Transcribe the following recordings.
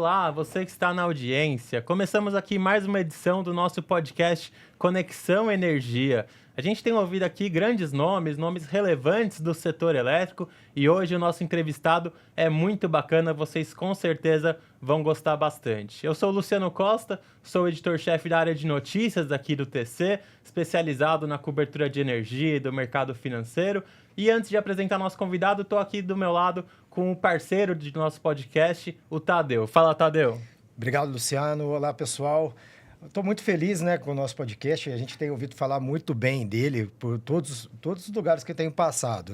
Olá, você que está na audiência. Começamos aqui mais uma edição do nosso podcast Conexão Energia. A gente tem ouvido aqui grandes nomes relevantes do setor elétrico, e hoje o nosso entrevistado é muito bacana, vocês com certeza vão gostar bastante. Eu sou o Luciano Costa, sou editor-chefe da área de notícias aqui do TC, especializado na cobertura de energia e do mercado financeiro. E antes de apresentar nosso convidado, estou aqui do meu lado com o parceiro do nosso podcast, o Tadeu. Fala, Tadeu. Obrigado, Luciano. Olá, pessoal. Estou muito feliz, com o nosso podcast. A gente tem ouvido falar muito bem dele por todos os lugares que tem passado,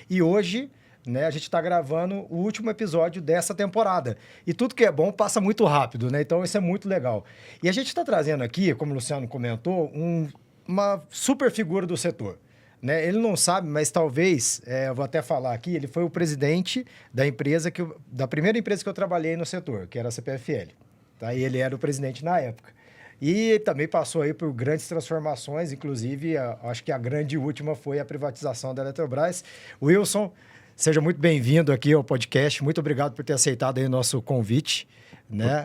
E hoje, a gente está gravando o último episódio dessa temporada. E tudo que é bom passa muito rápido, Então, isso é muito legal. E a gente está trazendo aqui, como o Luciano comentou, uma super figura do setor. Ele não sabe, mas talvez, eu vou até falar aqui, ele foi o presidente da primeira empresa que eu trabalhei no setor, que era a CPFL. Tá? E ele era o presidente na época. E também passou aí por grandes transformações, inclusive, acho que a grande última foi a privatização da Eletrobras. Wilson, seja muito bem-vindo aqui ao podcast. Muito obrigado por ter aceitado aí o nosso convite.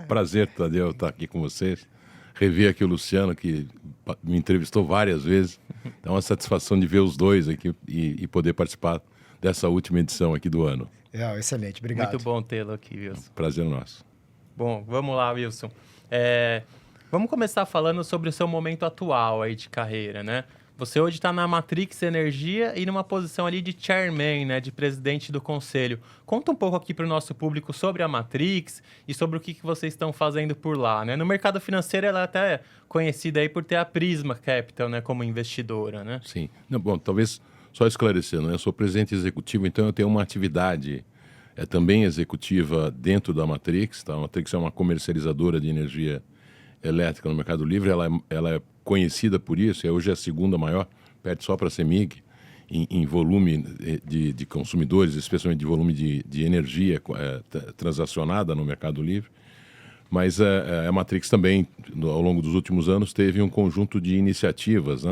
Prazer, Tadeu, estar aqui com vocês. Rever aqui o Luciano, que me entrevistou várias vezes. É uma satisfação de ver os dois aqui e poder participar dessa última edição aqui do ano. Excelente, obrigado. Muito bom tê-lo aqui, Wilson. Prazer nosso. Bom, vamos lá, Wilson. Vamos começar falando sobre o seu momento atual aí de carreira, Você hoje está na Matrix Energia e numa posição ali de chairman, de presidente do conselho. Conta um pouco aqui para o nosso público sobre a Matrix e sobre o que vocês estão fazendo por lá, No mercado financeiro, ela é até conhecida aí por ter a Prisma Capital, como investidora, Sim. Bom, talvez só esclarecendo, Eu sou presidente executivo, então eu tenho uma atividade também executiva dentro da Matrix. Tá? A Matrix é uma comercializadora de energia elétrica no Mercado Livre. Ela é conhecida por isso, hoje é a segunda maior, perde só para a CEMIG, em volume de consumidores, especialmente de volume de energia transacionada no Mercado Livre. Mas a Matrix também, ao longo dos últimos anos, teve um conjunto de iniciativas,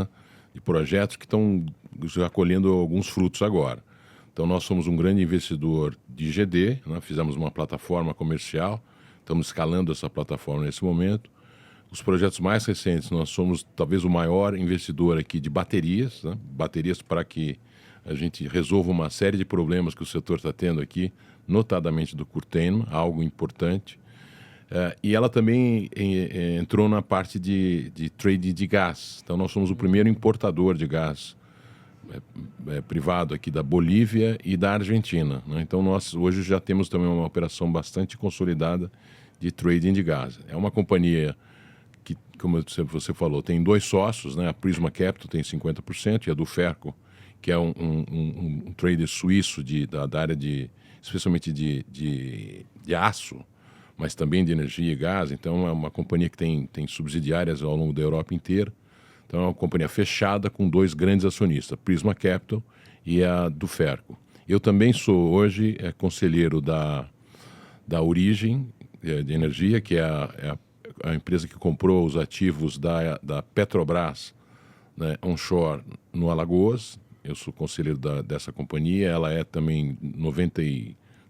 de projetos que estão já colhendo alguns frutos agora. Então, nós somos um grande investidor de GD, fizemos uma plataforma comercial, estamos escalando essa plataforma nesse momento. Os projetos mais recentes, nós somos talvez o maior investidor aqui de baterias, baterias para que a gente resolva uma série de problemas que o setor está tendo aqui, notadamente do curtailment, algo importante. E ela também entrou na parte de trading de gás. Então, nós somos o primeiro importador de gás privado aqui da Bolívia e da Argentina. Então, nós hoje já temos também uma operação bastante consolidada de trading de gás. É uma companhia que, como você falou, tem dois sócios, A Prisma Capital tem 50% e a Duferco, que é um trader suíço da área especialmente de aço, mas também de energia e gás. Então, é uma companhia que tem subsidiárias ao longo da Europa inteira. Então, é uma companhia fechada com dois grandes acionistas, a Prisma Capital e a Duferco. Eu também sou hoje conselheiro da Origem de Energia, que é a empresa que comprou os ativos da Petrobras onshore no Alagoas. Eu sou conselheiro dessa companhia. Ela é também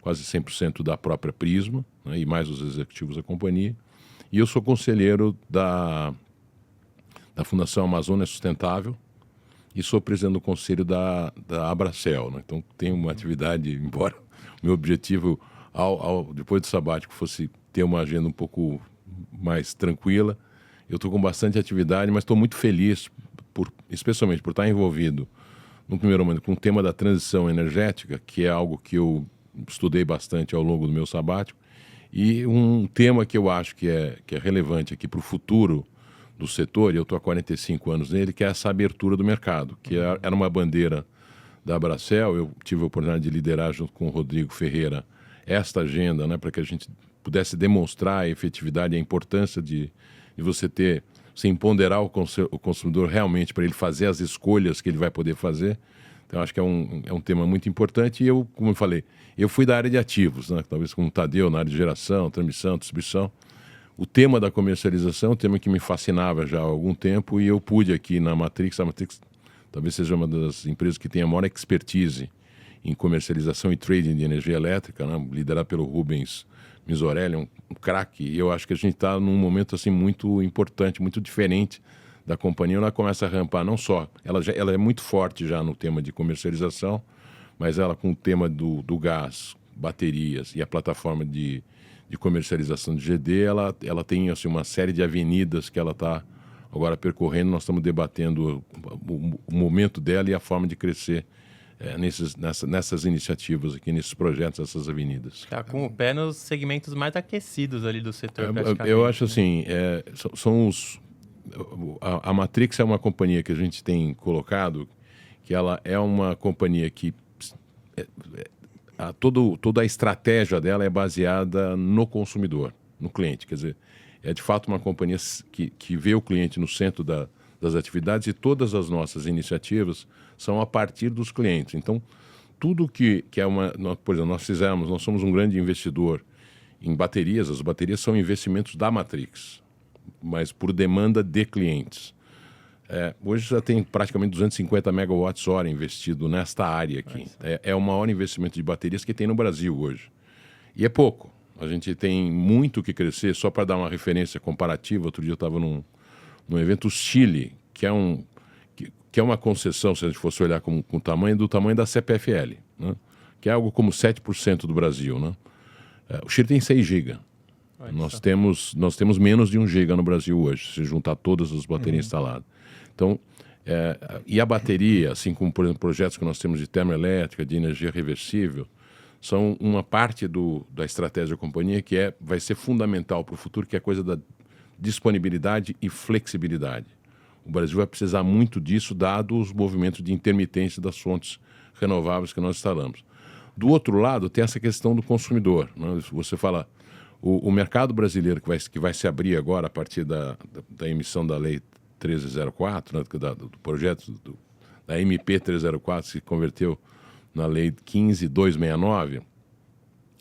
quase 100% da própria Prisma, e mais os executivos da companhia. E eu sou conselheiro da Fundação Amazônia Sustentável e sou presidente do conselho da Abracel. Então, tenho uma atividade, embora o meu objetivo, depois do sabático, fosse ter uma agenda um pouco mais tranquila. Eu estou com bastante atividade, mas estou muito feliz, especialmente por estar envolvido, no primeiro momento, com o tema da transição energética, que é algo que eu estudei bastante ao longo do meu sabático, e um tema que eu acho que é relevante aqui para o futuro do setor, e eu estou há 45 anos nele, que é essa abertura do mercado, que era uma bandeira da Abracel. Eu tive a oportunidade de liderar, junto com o Rodrigo Ferreira, esta agenda, para que a gente pudesse demonstrar a efetividade e a importância de você empoderar o consumidor realmente para ele fazer as escolhas que ele vai poder fazer. Então, acho que é um tema muito importante. E eu, como eu falei, eu fui da área de ativos, talvez como o Tadeu, na área de geração, transmissão, distribuição. O tema da comercialização é um tema que me fascinava já há algum tempo, e eu pude aqui na Matrix. A Matrix talvez seja uma das empresas que tem a maior expertise em comercialização e trading de energia elétrica, liderada pelo Rubens Misorelli é um craque, e eu acho que a gente está num momento assim muito importante, muito diferente da companhia. Ela começa a rampar, não só, ela é muito forte já no tema de comercialização, mas ela com o tema do gás, baterias e a plataforma de comercialização de GD, ela tem assim, uma série de avenidas que ela está agora percorrendo. Nós estamos debatendo o momento dela e a forma de crescer nessas iniciativas aqui, nesses projetos, essas avenidas. Está com o pé nos segmentos mais aquecidos ali do setor, praticamente. Eu acho assim, a Matrix é uma companhia que a gente tem colocado, que ela é uma companhia que toda a estratégia dela é baseada no consumidor, no cliente. Quer dizer, é de fato uma companhia que vê o cliente no centro das atividades, e todas as nossas iniciativas são a partir dos clientes. Então, tudo que é por exemplo, nós somos um grande investidor em baterias. As baterias são investimentos da Matrix, mas por demanda de clientes. Hoje já tem praticamente 250 megawatts-hora investido nesta área aqui. É o maior investimento de baterias que tem no Brasil hoje. E é pouco. A gente tem muito que crescer. Só para dar uma referência comparativa, outro dia eu estava num evento, o Chile, que é uma concessão, se a gente fosse olhar com o tamanho da CPFL, né? Que é algo como 7% do Brasil. Né? O Chile tem 6 GB. Nós temos menos de 1 GB no Brasil hoje, se juntar todas as baterias instaladas. Então, e a bateria, assim como, por exemplo, projetos que nós temos de termoelétrica, de energia reversível, são uma parte da estratégia da companhia que vai ser fundamental para o futuro, que é a coisa da disponibilidade e flexibilidade. O Brasil vai precisar muito disso, dado os movimentos de intermitência das fontes renováveis que nós instalamos. Do outro lado, tem essa questão do consumidor. Né? Você fala, o mercado brasileiro que vai se abrir agora a partir da emissão da Lei 1304, né? do projeto da MP 304, que se converteu na Lei 15269,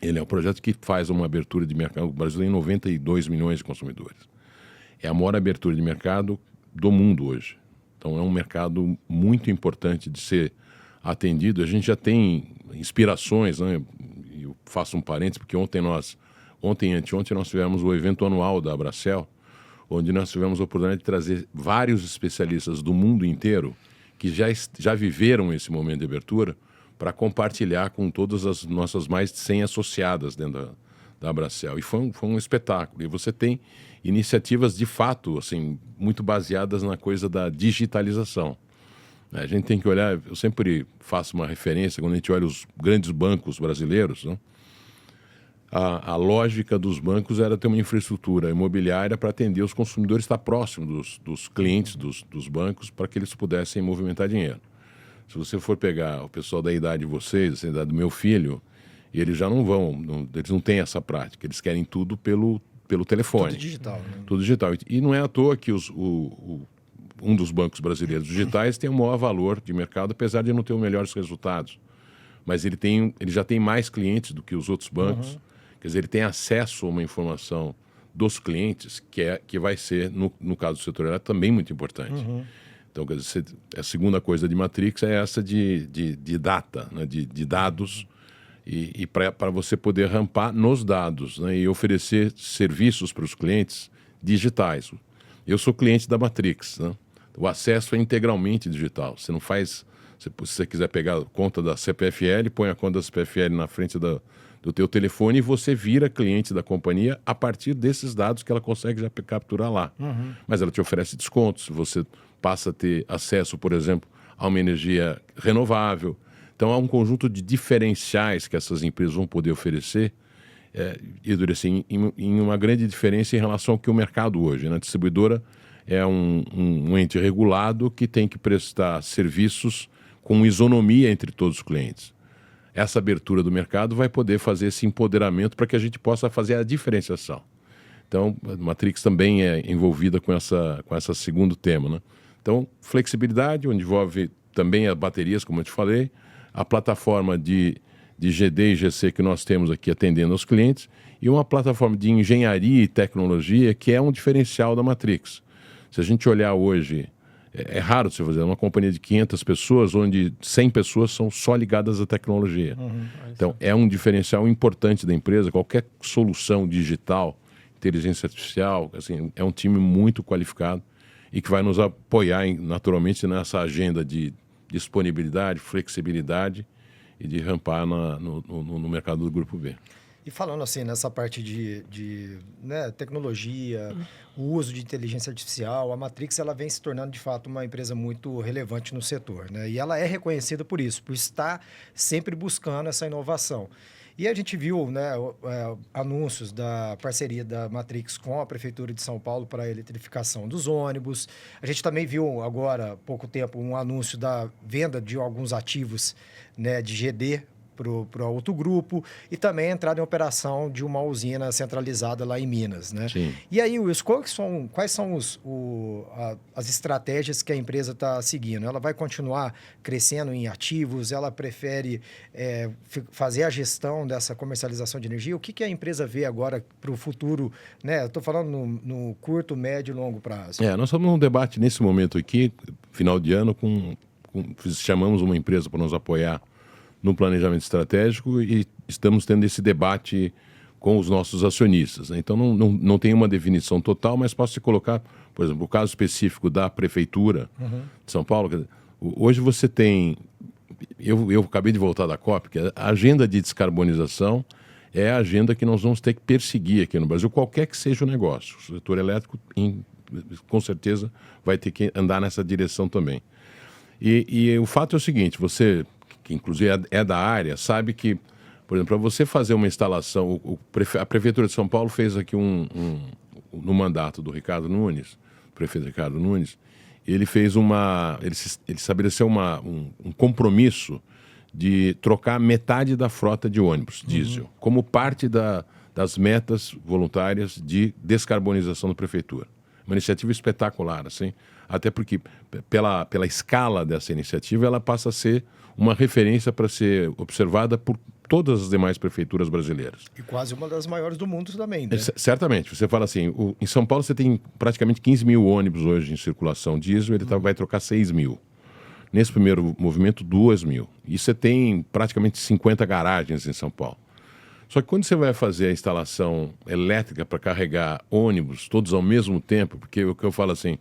ele é um projeto que faz uma abertura de mercado. O Brasil tem 92 milhões de consumidores. É a maior abertura de mercado do mundo hoje. Então é um mercado muito importante de ser atendido. A gente já tem inspirações, né? Eu faço um parênteses, porque ontem e anteontem nós tivemos o evento anual da Abracel, onde nós tivemos a oportunidade de trazer vários especialistas do mundo inteiro que já viveram esse momento de abertura, para compartilhar com todas as nossas mais de 100 associadas dentro da Abracel. E foi um espetáculo. E você tem iniciativas, de fato, assim, muito baseadas na coisa da digitalização. A gente tem que olhar, eu sempre faço uma referência, quando a gente olha os grandes bancos brasileiros, né? A lógica dos bancos era ter uma infraestrutura imobiliária para atender os consumidores, estar próximo dos clientes dos bancos, para que eles pudessem movimentar dinheiro. Se você for pegar o pessoal da idade de vocês, da idade do meu filho, eles já eles não têm essa prática, eles querem tudo pelo telefone. Tudo digital. Né? Tudo digital. E não é à toa que um dos bancos brasileiros digitais tem o maior valor de mercado, apesar de não ter os melhores resultados. Mas ele já tem mais clientes do que os outros bancos. Quer dizer, ele tem acesso a uma informação dos clientes que vai ser, no caso do setor elétrico, também muito importante. Então, quer dizer, a segunda coisa de Matrix é essa de data, né? de dados, e para você poder rampar nos dados, né? E oferecer serviços para os clientes digitais. Eu sou cliente da Matrix, né? O acesso é integralmente digital. Você não faz... Se você quiser pegar a conta da CPFL, põe a conta da CPFL na frente do teu telefone e você vira cliente da companhia a partir desses dados que ela consegue já capturar lá. Mas ela te oferece descontos, você passa a ter acesso, por exemplo, a uma energia renovável. Então, há um conjunto de diferenciais que essas empresas vão poder oferecer, assim, em uma grande diferença em relação ao que o mercado hoje. Né? A distribuidora é um ente regulado que tem que prestar serviços com isonomia entre todos os clientes. Essa abertura do mercado vai poder fazer esse empoderamento para que a gente possa fazer a diferenciação. Então, a Matrix também é envolvida com essa segundo tema, né? Então, flexibilidade, onde envolve também as baterias, como eu te falei, a plataforma de GD e GC que nós temos aqui atendendo aos clientes, e uma plataforma de engenharia e tecnologia que é um diferencial da Matrix. Se a gente olhar hoje É raro você fazer uma companhia de 500 pessoas, onde 100 pessoas são só ligadas à tecnologia. Então, é um diferencial importante da empresa. Qualquer solução digital, inteligência artificial, assim, é um time muito qualificado e que vai nos apoiar, naturalmente, nessa agenda de disponibilidade, flexibilidade e de rampar no mercado do Grupo B. E falando assim, nessa parte né, tecnologia, o uso de inteligência artificial, a Matrix ela vem se tornando, de fato, uma empresa muito relevante no setor, né? E ela é reconhecida por isso, por estar sempre buscando essa inovação. E a gente viu, né, anúncios da parceria da Matrix com a Prefeitura de São Paulo para a eletrificação dos ônibus. A gente também viu agora, há pouco tempo, um anúncio da venda de alguns ativos, né, de GD para outro grupo, e também a entrada em operação de uma usina centralizada lá em Minas, né? Sim. E aí, Wilson, quais são as estratégias que a empresa está seguindo? Ela vai continuar crescendo em ativos? Ela prefere fazer a gestão dessa comercialização de energia? O que a empresa vê agora para o futuro, né? Eu estou falando no curto, médio e longo prazo. Nós estamos num debate nesse momento aqui, final de ano, chamamos uma empresa para nos apoiar no planejamento estratégico e estamos tendo esse debate com os nossos acionistas, né? Então, não tem uma definição total, mas posso te colocar, por exemplo, o caso específico da Prefeitura de São Paulo. Hoje você tem... Eu acabei de voltar da COP, que a agenda de descarbonização é a agenda que nós vamos ter que perseguir aqui no Brasil, qualquer que seja o negócio. O setor elétrico, com certeza, vai ter que andar nessa direção também. E o fato é o seguinte, você... que inclusive é da área, sabe que, por exemplo, para você fazer uma instalação, a Prefeitura de São Paulo fez aqui no mandato do Ricardo Nunes, o prefeito Ricardo Nunes, ele estabeleceu um compromisso de trocar metade da frota de ônibus diesel, como parte das metas voluntárias de descarbonização da Prefeitura. Uma iniciativa espetacular, assim, até porque pela escala dessa iniciativa ela passa a ser uma referência para ser observada por todas as demais prefeituras brasileiras. E quase uma das maiores do mundo também, né? Certamente. Você fala assim, em São Paulo você tem praticamente 15 mil ônibus hoje em circulação diesel, ele vai trocar 6 mil. Nesse primeiro movimento, 2 mil. E você tem praticamente 50 garagens em São Paulo. Só que quando você vai fazer a instalação elétrica para carregar ônibus todos ao mesmo tempo, porque o que eu falo assim,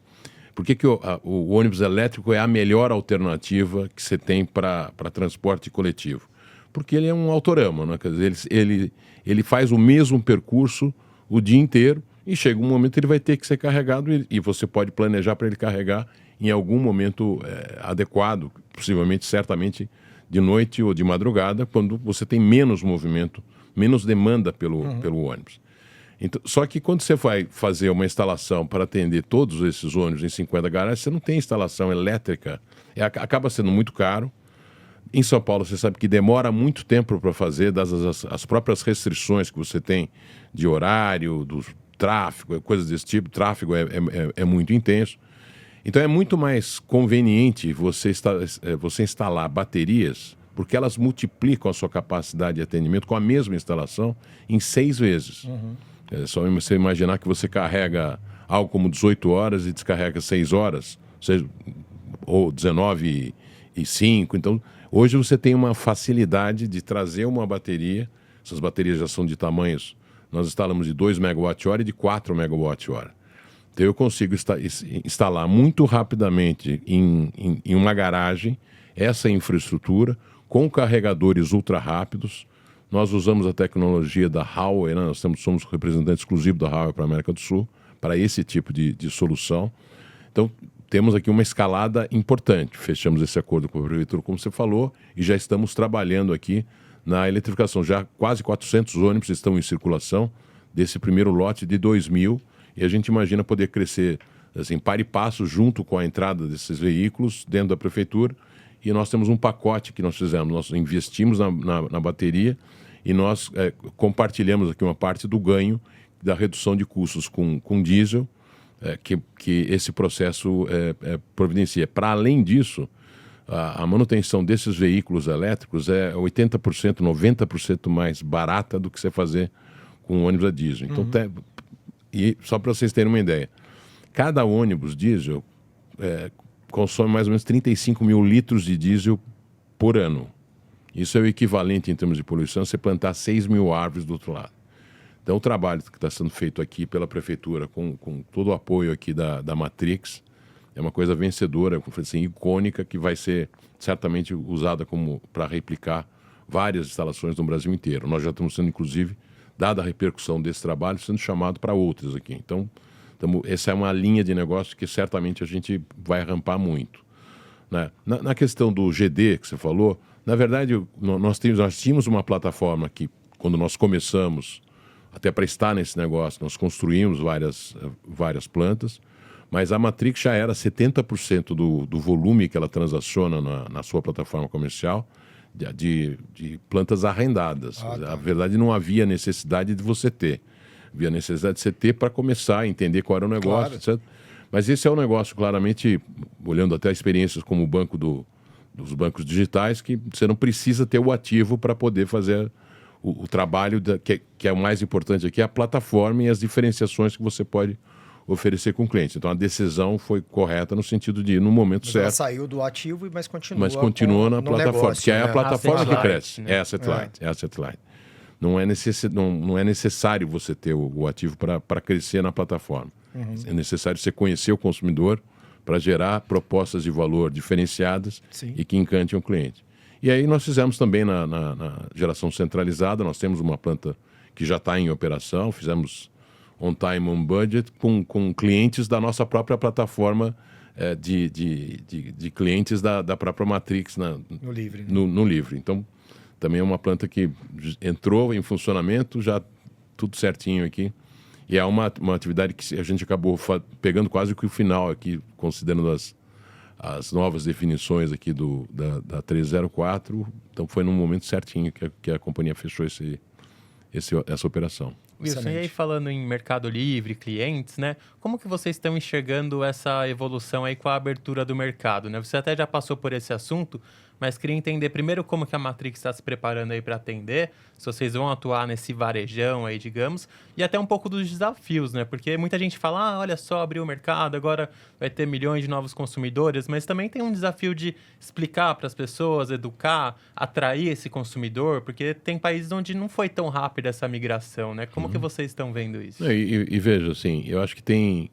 por que o ônibus elétrico é a melhor alternativa que você tem para transporte coletivo? Porque ele é um autorama, né? Quer dizer, ele faz o mesmo percurso o dia inteiro e chega um momento ele vai ter que ser carregado e você pode planejar para ele carregar em algum momento adequado, possivelmente, certamente, de noite ou de madrugada, quando você tem menos movimento, menos demanda pelo ônibus. Então, só que quando você vai fazer uma instalação para atender todos esses ônibus em 50 garagens, você não tem instalação elétrica, acaba sendo muito caro. Em São Paulo, você sabe que demora muito tempo para fazer, dadas as próprias restrições que você tem de horário, do tráfego, coisas desse tipo. O tráfego é muito intenso. Então, é muito mais conveniente você instalar baterias, porque elas multiplicam a sua capacidade de atendimento com a mesma instalação em 6 vezes. É só você imaginar que você carrega algo como 18 horas e descarrega 6 horas, ou 19 e 5. Então, hoje você tem uma facilidade de trazer uma bateria. Essas baterias já são de tamanhos, nós instalamos de 2 MWh e de 4 MWh. Então, eu consigo instalar muito rapidamente em uma garagem essa infraestrutura com carregadores ultra rápidos. Nós usamos a tecnologia da Huawei, né? Nós somos representante exclusivo da Huawei para a América do Sul, para esse tipo de solução. Então, temos aqui uma escalada importante. Fechamos esse acordo com a Prefeitura, como você falou, e já estamos trabalhando aqui na eletrificação. Já quase 400 ônibus estão em circulação desse primeiro lote de 2.000, e a gente imagina poder crescer assim, par e passo junto com a entrada desses veículos dentro da Prefeitura. E nós temos um pacote que nós fizemos, nós investimos na bateria e nós compartilhamos aqui uma parte do ganho da redução de custos com diesel, que esse processo providencia. Para além disso, a manutenção desses veículos elétricos é 80%, 90% mais barata do que você fazer com ônibus a diesel. Então, e só para vocês terem uma ideia, cada ônibus diesel consome mais ou menos 35 mil litros de diesel por ano. Isso é o equivalente, em termos de poluição, a você plantar 6 mil árvores do outro lado. Então, o trabalho que está sendo feito aqui pela Prefeitura, com todo o apoio aqui da Matrix, é uma coisa vencedora, assim, icônica, que vai ser certamente usada para replicar várias instalações no Brasil inteiro. Nós já estamos sendo, inclusive, dada a repercussão desse trabalho, sendo chamado para outras aqui. Então, essa é uma linha de negócio que certamente a gente vai rampar muito. Né? Na questão do GD que você falou, na verdade, nós tínhamos uma plataforma que, quando nós começamos, até para estar nesse negócio, nós construímos várias plantas, mas a Matrix já era 70% do volume que ela transaciona na sua plataforma comercial de plantas arrendadas. Tá. Na verdade, não havia necessidade de você ter. Havia necessidade de você ter para começar a entender qual era o negócio, etc. Mas esse é um negócio, claramente, olhando até experiências como o banco dos bancos digitais, que você não precisa ter o ativo para poder fazer o trabalho, que é o mais importante aqui, a plataforma e as diferenciações que você pode oferecer com o cliente. Então, a decisão foi correta no sentido de ir no momento certo. Ela saiu do ativo, mas continua na plataforma, negócio, porque é a plataforma que cresce. Né? É asset light. É asset light. Não é necessário você ter o ativo para crescer na plataforma. É necessário você conhecer o consumidor para gerar propostas de valor diferenciadas e que encantem o cliente. E aí nós fizemos também na geração centralizada, nós temos uma planta que já está em operação, fizemos on time, on budget, com clientes da nossa própria plataforma de clientes da própria Matrix no Livre. No Livre. Então, também é uma planta que entrou em funcionamento, já tudo certinho aqui. E é uma atividade que a gente acabou pegando quase que o final aqui, considerando as novas definições aqui da 304. Então, foi num momento certinho que a companhia fechou essa operação. Wilson, e aí falando em Mercado Livre, clientes, né? Como que vocês estão enxergando essa evolução aí com a abertura do mercado, né? Você até já passou por esse assunto, mas queria entender primeiro como que a Matrix está se preparando aí para atender, se vocês vão atuar nesse varejão aí, digamos, e até um pouco dos desafios, né? Porque muita gente fala, olha só, abriu o mercado, agora vai ter milhões de novos consumidores, mas também tem um desafio de explicar para as pessoas, educar, atrair esse consumidor, porque tem países onde não foi tão rápida essa migração, né? Como que vocês estão vendo isso? E veja, assim, eu acho que tem...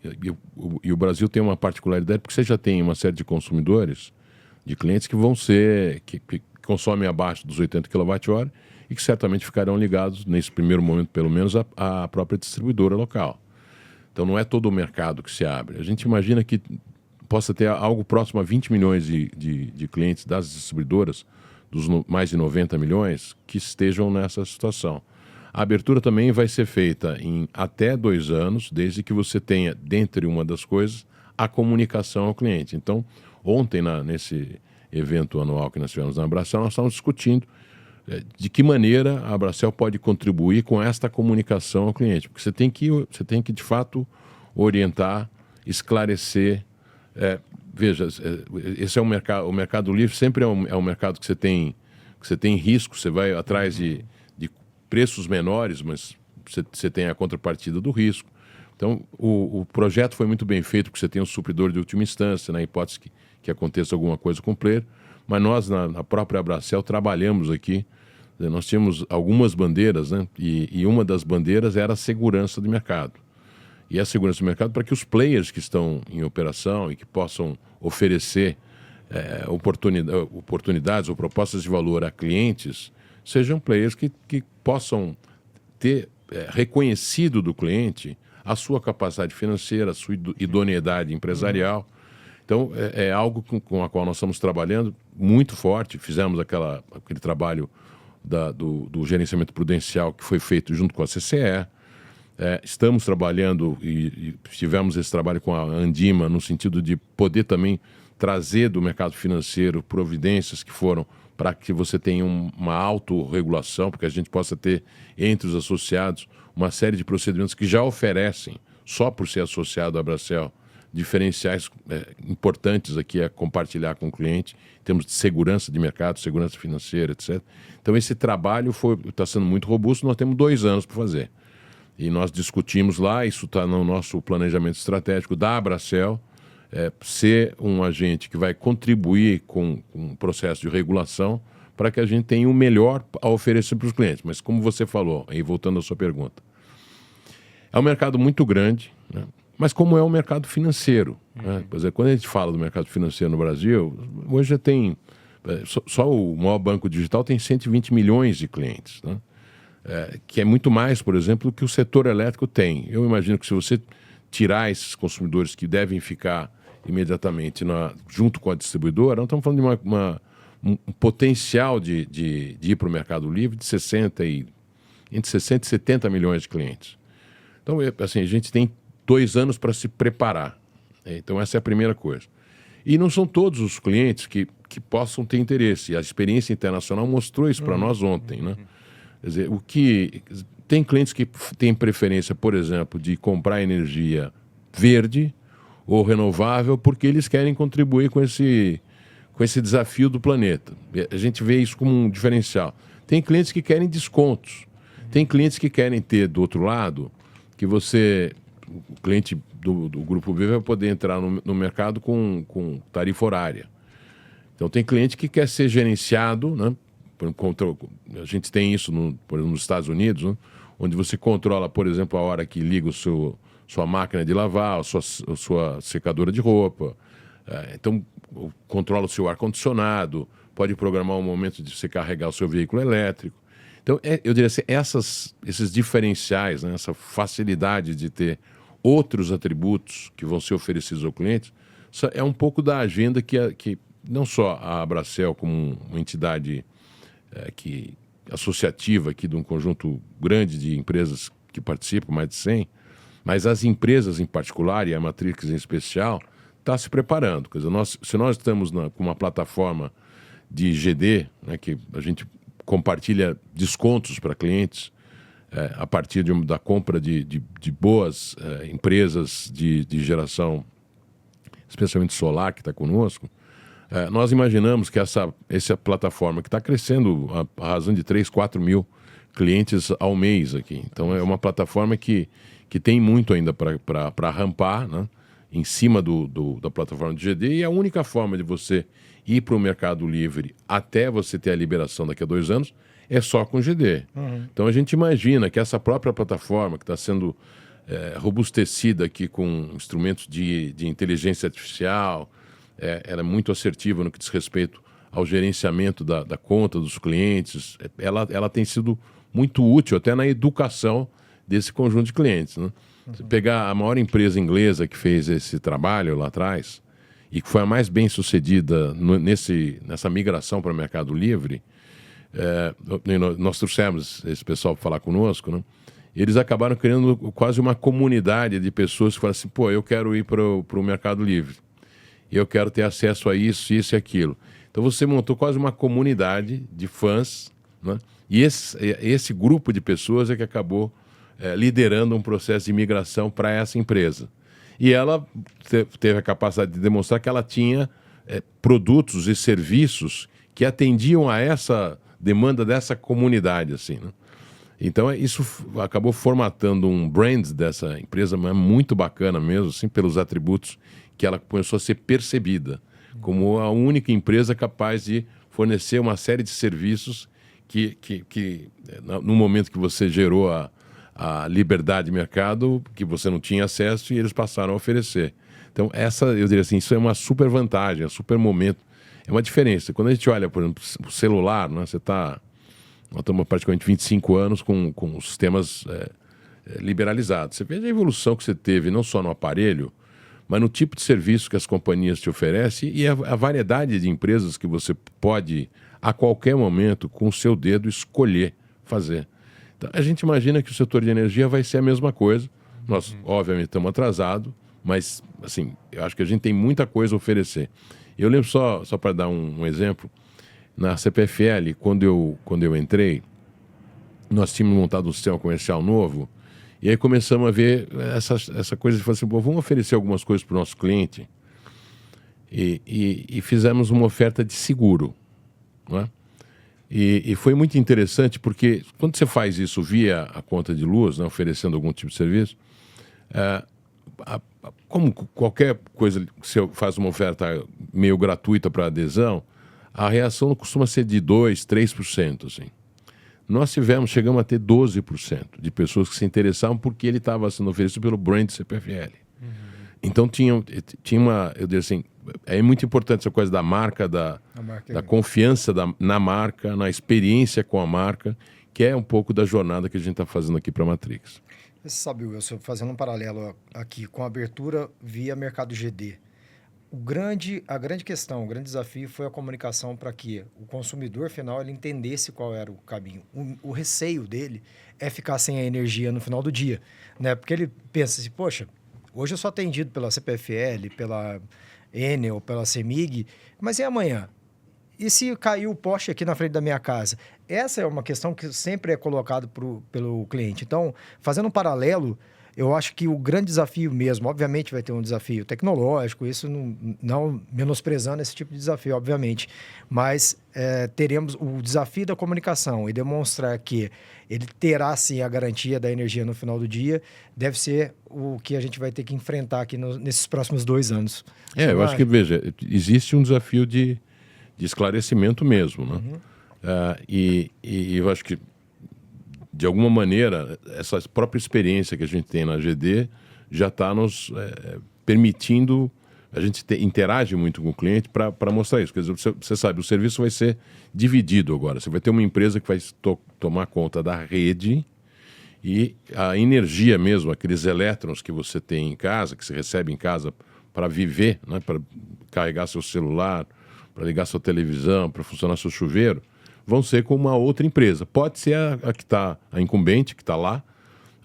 E o Brasil tem uma particularidade, porque você já tem uma série de consumidores, de clientes que vão ser, que consomem abaixo dos 80 kWh e que certamente ficarão ligados, nesse primeiro momento pelo menos, à própria distribuidora local. Então não é todo o mercado que se abre. A gente imagina que possa ter algo próximo a 20 milhões de clientes das distribuidoras, dos mais de 90 milhões, que estejam nessa situação. A abertura também vai ser feita em até 2 anos, desde que você tenha, dentre uma das coisas, a comunicação ao cliente. Então, ontem, nesse evento anual que nós tivemos na Abracel, nós estávamos discutindo de que maneira a Abracel pode contribuir com esta comunicação ao cliente. Porque você tem que de fato, orientar, esclarecer. Veja, esse é o mercado livre, sempre é um mercado que você tem risco, você vai atrás de preços menores, mas você tem a contrapartida do risco. Então, o projeto foi muito bem feito, porque você tem um supridor de última instância, na hipótese que aconteça alguma coisa com o player, mas nós, na própria Abracel, trabalhamos aqui, nós tínhamos algumas bandeiras, né? E uma das bandeiras era a segurança do mercado. E a segurança do mercado para que os players que estão em operação e que possam oferecer oportunidades ou propostas de valor a clientes, sejam players que possam ter reconhecido do cliente a sua capacidade financeira, a sua idoneidade empresarial. Então, é algo com a qual nós estamos trabalhando muito forte. Fizemos aquele trabalho do gerenciamento prudencial que foi feito junto com a CCE. Estamos trabalhando e tivemos esse trabalho com a Andima no sentido de poder também trazer do mercado financeiro providências que foram para que você tenha uma autorregulação, porque a gente possa ter entre os associados uma série de procedimentos que já oferecem, só por ser associado à Abracel, diferenciais importantes aqui a compartilhar com o cliente, em termos de segurança de mercado, segurança financeira, etc. Então, esse trabalho está sendo muito robusto, nós temos 2 anos para fazer. E nós discutimos lá, isso está no nosso planejamento estratégico da Abracel, ser um agente que vai contribuir com um processo de regulação para que a gente tenha o melhor a oferecer para os clientes. Mas como você falou, aí voltando à sua pergunta, é um mercado muito grande, né? Mas como é um mercado financeiro, né? Por exemplo, quando a gente fala do mercado financeiro no Brasil, hoje já tem, só o maior banco digital tem 120 milhões de clientes, né? Que é muito mais, por exemplo, do que o setor elétrico tem. Eu imagino que se você tirar esses consumidores que devem ficar imediatamente junto com a distribuidora, nós estamos falando de um potencial de ir para o Mercado Livre de entre 60 e 70 milhões de clientes. Então, assim, a gente tem 2 anos para se preparar. Então, essa é a primeira coisa. E não são todos os clientes que possam ter interesse. A experiência internacional mostrou isso para nós ontem, né? Quer dizer, tem clientes que têm preferência, por exemplo, de comprar energia verde ou renovável porque eles querem contribuir com esse desafio do planeta. A gente vê isso como um diferencial. Tem clientes que querem descontos. Tem clientes que querem ter, do outro lado, que o cliente do Grupo B vai poder entrar no mercado com tarifa horária. Então, tem cliente que quer ser gerenciado, né? A gente tem isso, por exemplo, nos Estados Unidos, né? Onde você controla, por exemplo, a hora que liga sua máquina de lavar, a sua secadora de roupa. Então, controla o seu ar-condicionado, pode programar o momento de você carregar o seu veículo elétrico. Então, eu diria assim, esses diferenciais, né? Essa facilidade de ter outros atributos que vão ser oferecidos ao cliente, é um pouco da agenda que não só a Abracel, como uma entidade associativa aqui de um conjunto grande de empresas que participam, mais de 100, mas as empresas em particular, e a Matrix em especial, está se preparando. Quer dizer, se nós estamos com uma plataforma de GD, né, que a gente compartilha descontos para clientes a partir da compra de boas empresas de geração, especialmente solar, que está conosco, nós imaginamos que essa plataforma que está crescendo a razão de 3, 4 mil clientes ao mês aqui. Então, é uma plataforma que tem muito ainda para rampar, né, em cima da plataforma de GD, e a única forma de você ir para o Mercado Livre até você ter a liberação daqui a 2 anos é só com GD. Então, a gente imagina que essa própria plataforma que está sendo robustecida aqui com instrumentos de inteligência artificial, ela é muito assertiva no que diz respeito ao gerenciamento da conta dos clientes. Ela tem sido muito útil até na educação desse conjunto de clientes, né? Você pegar a maior empresa inglesa que fez esse trabalho lá atrás e que foi a mais bem sucedida nessa migração para o Mercado Livre, nós trouxemos esse pessoal para falar conosco, né? Eles acabaram criando quase uma comunidade de pessoas que falam assim, pô, eu quero ir para o Mercado Livre, eu quero ter acesso a isso e aquilo. Então você montou quase uma comunidade de fãs, né? E esse grupo de pessoas é que acabou liderando um processo de migração para essa empresa. E ela teve a capacidade de demonstrar que ela tinha produtos e serviços que atendiam a essa demanda dessa comunidade, assim, né? Então, isso acabou formatando um brand dessa empresa muito bacana mesmo, assim, pelos atributos que ela começou a ser percebida como a única empresa capaz de fornecer uma série de serviços que no momento que você gerou a liberdade de mercado, que você não tinha acesso, e eles passaram a oferecer. Então, eu diria assim, isso é uma super vantagem, é um super momento, é uma diferença. Quando a gente olha, por exemplo, o celular, né, nós estamos praticamente 25 anos com os sistemas liberalizados. Você veja a evolução que você teve, não só no aparelho, mas no tipo de serviço que as companhias te oferecem e a variedade de empresas que você pode, a qualquer momento, com o seu dedo, escolher fazer. Então, a gente imagina que o setor de energia vai ser a mesma coisa. Nós, obviamente, estamos atrasados, mas, assim, eu acho que a gente tem muita coisa a oferecer. Eu lembro, só para dar um exemplo, na CPFL, quando eu entrei, nós tínhamos montado um sistema comercial novo, e aí começamos a ver essa coisa de falar assim, vamos oferecer algumas coisas para o nosso cliente, e fizemos uma oferta de seguro, não é? E foi muito interessante, porque quando você faz isso via a conta de luz, né, oferecendo algum tipo de serviço, como qualquer coisa que você faz uma oferta meio gratuita para adesão, a reação costuma ser de 2%, 3%. Assim. Nós chegamos a ter 12% de pessoas que se interessavam porque ele estava sendo oferecido pelo brand CPFL. Então tinha uma, eu diria assim, é muito importante essa coisa da marca, da confiança na marca, na experiência com a marca, que é um pouco da jornada que a gente está fazendo aqui para a Matrix. Você sabe, Wilson, fazendo um paralelo aqui com a abertura via mercado GD, a grande questão, o grande desafio foi a comunicação para que o consumidor final ele entendesse qual era o caminho. O receio dele é ficar sem a energia no final do dia, né? Porque ele pensa assim, poxa, hoje eu sou atendido pela CPFL, pela Enel, pela CEMIG, mas e amanhã? E se cair o poste aqui na frente da minha casa? Essa é uma questão que sempre é colocada pelo cliente. Então, fazendo um paralelo, eu acho que o grande desafio mesmo, obviamente vai ter um desafio tecnológico, isso não menosprezando esse tipo de desafio, obviamente, mas teremos o desafio da comunicação e demonstrar que ele terá sim a garantia da energia no final do dia, deve ser o que a gente vai ter que enfrentar aqui nesses próximos 2 anos. Eu acho que, veja, existe um desafio de esclarecimento mesmo, né? E eu acho que, de alguma maneira, essa própria experiência que a gente tem na GD já está nos permitindo, a gente interage muito com o cliente para mostrar isso. Quer dizer, você sabe, o serviço vai ser dividido agora. Você vai ter uma empresa que vai tomar conta da rede e a energia mesmo, aqueles elétrons que você tem em casa, que você recebe em casa para viver, né, para carregar seu celular, para ligar sua televisão, para funcionar seu chuveiro, vão ser com uma outra empresa. Pode ser a que está, a incumbente, que está lá,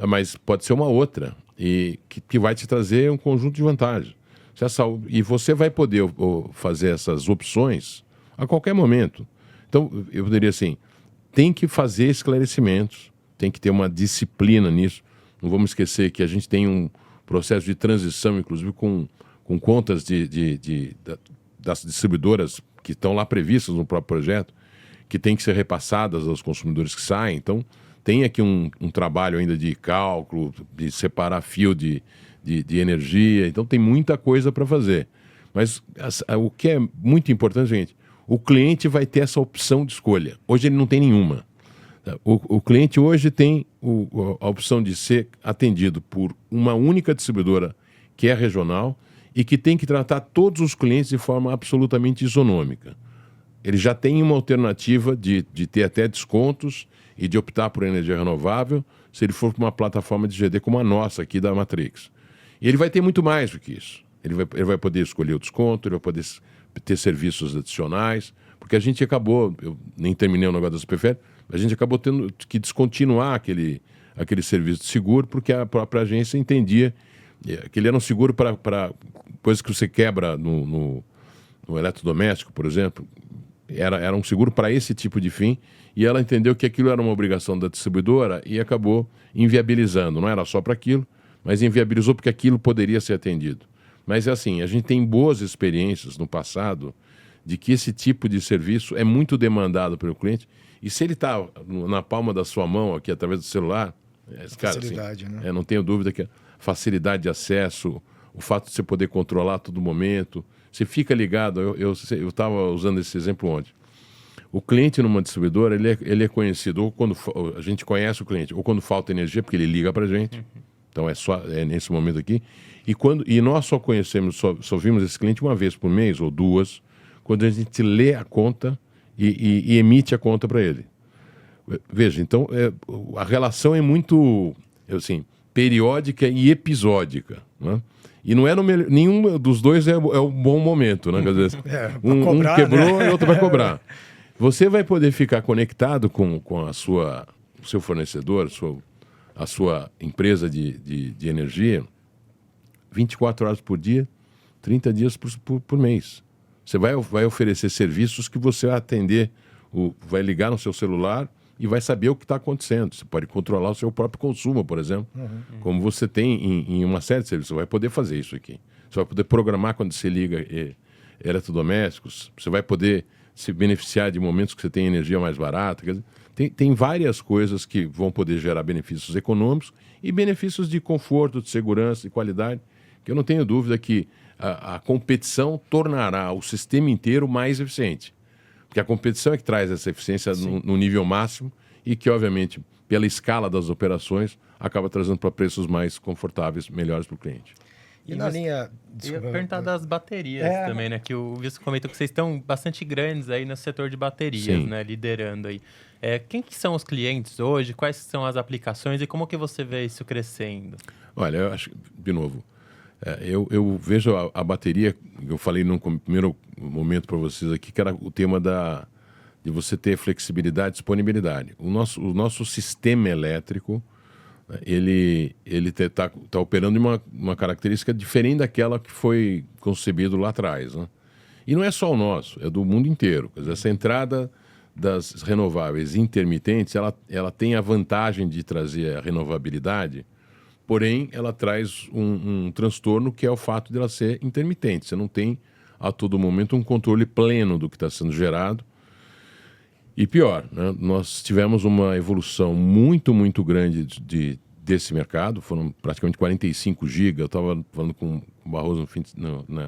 mas pode ser uma outra, e que vai te trazer um conjunto de vantagens. E você vai poder fazer essas opções a qualquer momento. Então, eu diria assim, tem que fazer esclarecimentos, tem que ter uma disciplina nisso. Não vamos esquecer que a gente tem um processo de transição, inclusive com contas das distribuidoras que estão lá previstas no próprio projeto, que tem que ser repassadas aos consumidores que saem. Então, tem aqui um trabalho ainda de cálculo, de separar fio de energia. Então, tem muita coisa para fazer. Mas o que é muito importante, gente, o cliente vai ter essa opção de escolha. Hoje ele não tem nenhuma. O cliente hoje tem a opção de ser atendido por uma única distribuidora que é regional e que tem que tratar todos os clientes de forma absolutamente isonômica. Ele já tem uma alternativa de ter até descontos e de optar por energia renovável se ele for para uma plataforma de GD como a nossa aqui da Matrix. E ele vai ter muito mais do que isso. Ele vai poder escolher o desconto, ele vai poder ter serviços adicionais, porque a gente acabou, eu nem terminei o negócio das PFL, a gente acabou tendo que descontinuar aquele serviço de seguro, porque a própria agência entendia que ele era um seguro para coisas que você quebra no eletrodoméstico, por exemplo. Era um seguro para esse tipo de fim, e ela entendeu que aquilo era uma obrigação da distribuidora e acabou inviabilizando. Não era só para aquilo, mas inviabilizou porque aquilo poderia ser atendido. Mas é assim, a gente tem boas experiências no passado de que esse tipo de serviço é muito demandado pelo cliente, e se ele está na palma da sua mão aqui através do celular, cara, facilidade, assim, né? Não tenho dúvida que a facilidade de acesso, o fato de você poder controlar a todo momento, você fica ligado. Eu estava usando esse exemplo ontem. O cliente numa distribuidora, ele é conhecido, ou quando a gente conhece o cliente, ou quando falta energia, porque ele liga para a gente. Então é nesse momento aqui. E nós só conhecemos, só vimos esse cliente uma vez por mês, ou 2, quando a gente lê a conta e emite a conta para ele. Veja, então a relação é muito, assim, periódica e episódica, né? E não é nenhum dos dois é o bom momento, né? Quer dizer, um quebrou, né? E outro vai cobrar. Você vai poder ficar conectado com o seu fornecedor, a sua empresa de energia 24 horas por dia, 30 dias por mês. Você vai oferecer serviços que você vai atender, vai ligar no seu celular e vai saber o que está acontecendo. Você pode controlar o seu próprio consumo, por exemplo, como você tem em uma série de serviços. Você vai poder fazer isso aqui. Você vai poder programar quando você liga eletrodomésticos. Você vai poder se beneficiar de momentos que você tem energia mais barata. Quer dizer, tem várias coisas que vão poder gerar benefícios econômicos e benefícios de conforto, de segurança, de qualidade, que eu não tenho dúvida que a competição tornará o sistema inteiro mais eficiente. Porque a competição é que traz essa eficiência no nível máximo e que, obviamente, pela escala das operações, acaba trazendo para preços mais confortáveis, melhores para o cliente. E na linha... Eu ia perguntar das baterias também, né? Que o Wilson comentou que vocês estão bastante grandes aí no setor de baterias, né? Liderando aí. Quem que são os clientes hoje? Quais são as aplicações e como que você vê isso crescendo? Olha, eu acho, de novo, eu vejo a bateria, eu falei no primeiro momento para vocês aqui, que era o tema de você ter flexibilidade e disponibilidade. O nosso sistema elétrico, ele tá operando em uma característica diferente daquela que foi concebido lá atrás, né? E não é só o nosso, é do mundo inteiro. Quer dizer, essa entrada das renováveis intermitentes, ela tem a vantagem de trazer a renovabilidade, porém ela traz um transtorno que é o fato de ela ser intermitente. Você não tem a todo momento um controle pleno do que está sendo gerado. E pior, né? Nós tivemos uma evolução muito, muito grande desse mercado, foram praticamente 45 GB, eu estava falando com o Barroso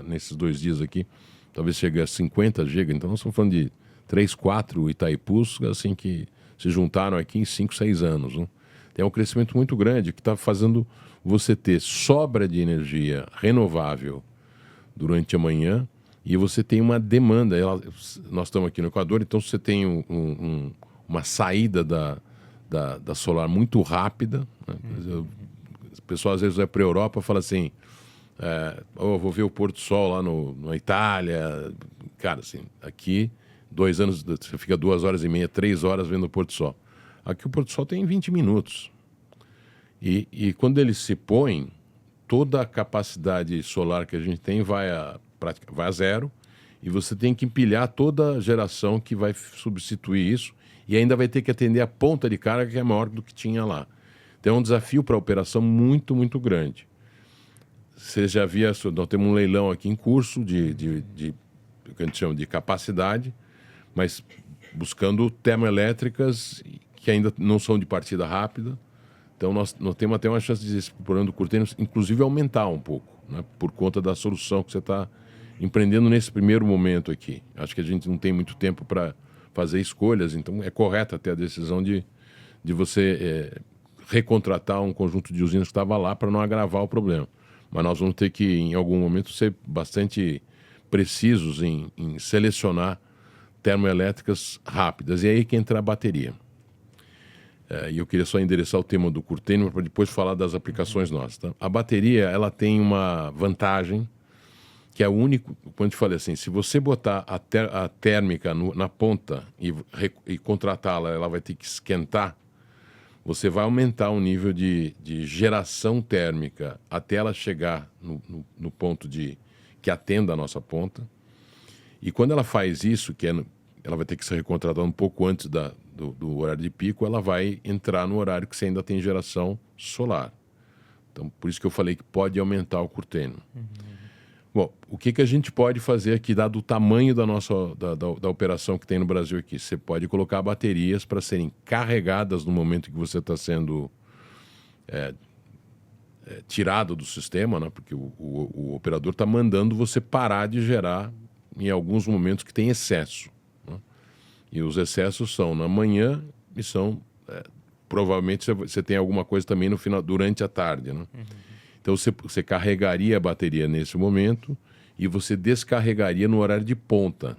nesses 2 dias aqui, talvez chegue a 50 GB, então nós estamos falando de 3, 4 Itaipus, assim, que se juntaram aqui em 5, 6 anos. Né? Tem um crescimento muito grande que está fazendo você ter sobra de energia renovável durante a manhã, e você tem uma demanda. Nós estamos aqui no Equador, então você tem uma saída da solar muito rápida. Né? O pessoal às vezes vai para a Europa e fala assim, vou ver o pôr do sol lá na Itália. Cara, assim, aqui 2 anos, você fica 2 horas e meia, 3 horas vendo o pôr do sol. Aqui o pôr do sol tem 20 minutos. E quando ele se põe, toda a capacidade solar que a gente tem vai a zero, e você tem que empilhar toda a geração que vai substituir isso, e ainda vai ter que atender a ponta de carga que é maior do que tinha lá. Então é um desafio para a operação muito, muito grande. Você já via, nós temos um leilão aqui em curso o que a gente chama de capacidade, mas buscando termoelétricas que ainda não são de partida rápida. Então nós temos até uma chance de, explorando o Curtênio, inclusive aumentar um pouco, né, por conta da solução que você está empreendendo nesse primeiro momento aqui. Acho que a gente não tem muito tempo para fazer escolhas, então é correta até a decisão de você recontratar um conjunto de usinas que estava lá para não agravar o problema. Mas nós vamos ter que, em algum momento, ser bastante precisos em selecionar termoelétricas rápidas. E aí que entra a bateria. E eu queria só endereçar o tema do Curtênio para depois falar das aplicações nossas. Tá? A bateria, ela tem uma vantagem que é o único, quando eu falei assim, se você botar a térmica na ponta e contratá-la, ela vai ter que esquentar, você vai aumentar o nível de geração térmica até ela chegar no ponto que atenda a nossa ponta. E quando ela faz isso, ela vai ter que ser recontratada um pouco antes do horário de pico, ela vai entrar no horário que você ainda tem geração solar. Então, por isso que eu falei que pode aumentar o curtênio. Bom, o que a gente pode fazer aqui, dado o tamanho da operação que tem no Brasil aqui? Você pode colocar baterias para serem carregadas no momento que você está sendo tirado do sistema, né? Porque o operador está mandando você parar de gerar em alguns momentos que tem excesso. Né? E os excessos são na manhã e são... provavelmente você tem alguma coisa também no final, durante a tarde, né? Então, você carregaria a bateria nesse momento e você descarregaria no horário de ponta.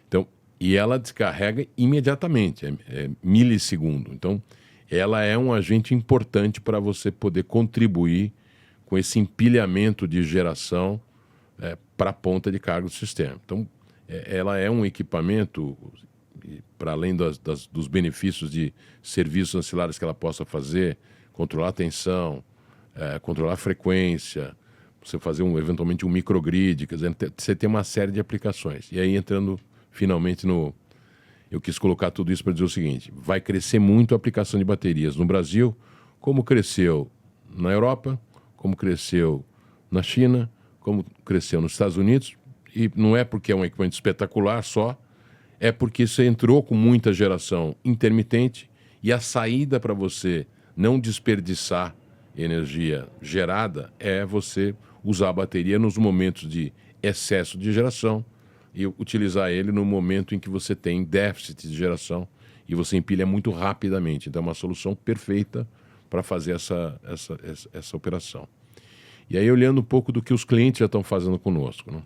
Então, e ela descarrega imediatamente, é milissegundo. Então, ela é um agente importante para você poder contribuir com esse empilhamento de geração para a ponta de carga do sistema. Então, ela é um equipamento, para além dos benefícios de serviços ancilares que ela possa fazer, controlar a tensão, controlar a frequência, você fazer eventualmente um microgrid, quer dizer, você tem uma série de aplicações. E aí, entrando finalmente eu quis colocar tudo isso para dizer o seguinte, vai crescer muito a aplicação de baterias no Brasil, como cresceu na Europa, como cresceu na China, como cresceu nos Estados Unidos, e não é porque é um equipamento espetacular só, é porque você entrou com muita geração intermitente e a saída para você não desperdiçar energia gerada é você usar a bateria nos momentos de excesso de geração e utilizar ele no momento em que você tem déficit de geração e você empilha muito rapidamente. Então, é uma solução perfeita para fazer essa operação. E aí, olhando um pouco do que os clientes já estão fazendo conosco, né?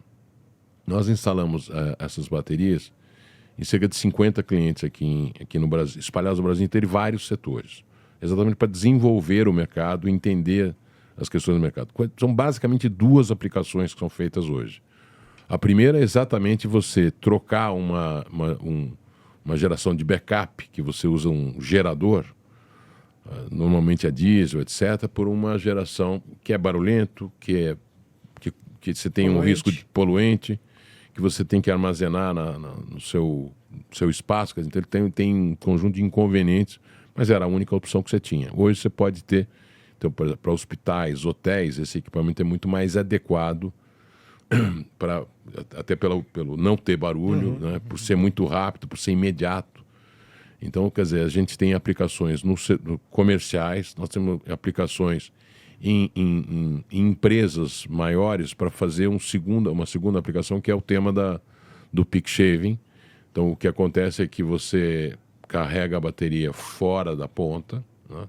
Nós instalamos essas baterias em cerca de 50 clientes aqui no Brasil, espalhados no Brasil inteiro, em vários setores, exatamente para desenvolver o mercado, entender as questões do mercado. São basicamente 2 aplicações que são feitas hoje. A primeira é exatamente você trocar uma geração de backup, que você usa um gerador, normalmente a diesel, etc., por uma geração que é barulhento, que você tem um risco de poluente, que você tem que armazenar no seu espaço. Então, ele tem um conjunto de inconvenientes, mas era a única opção que você tinha. Hoje você pode ter, então, para hospitais, hotéis, esse equipamento é muito mais adequado, até pelo não ter barulho, né, por ser muito rápido, por ser imediato. Então, quer dizer, a gente tem aplicações comerciais, nós temos aplicações em empresas maiores para fazer uma segunda aplicação, que é o tema do peak shaving. Então, o que acontece é que você carrega a bateria fora da ponta, né,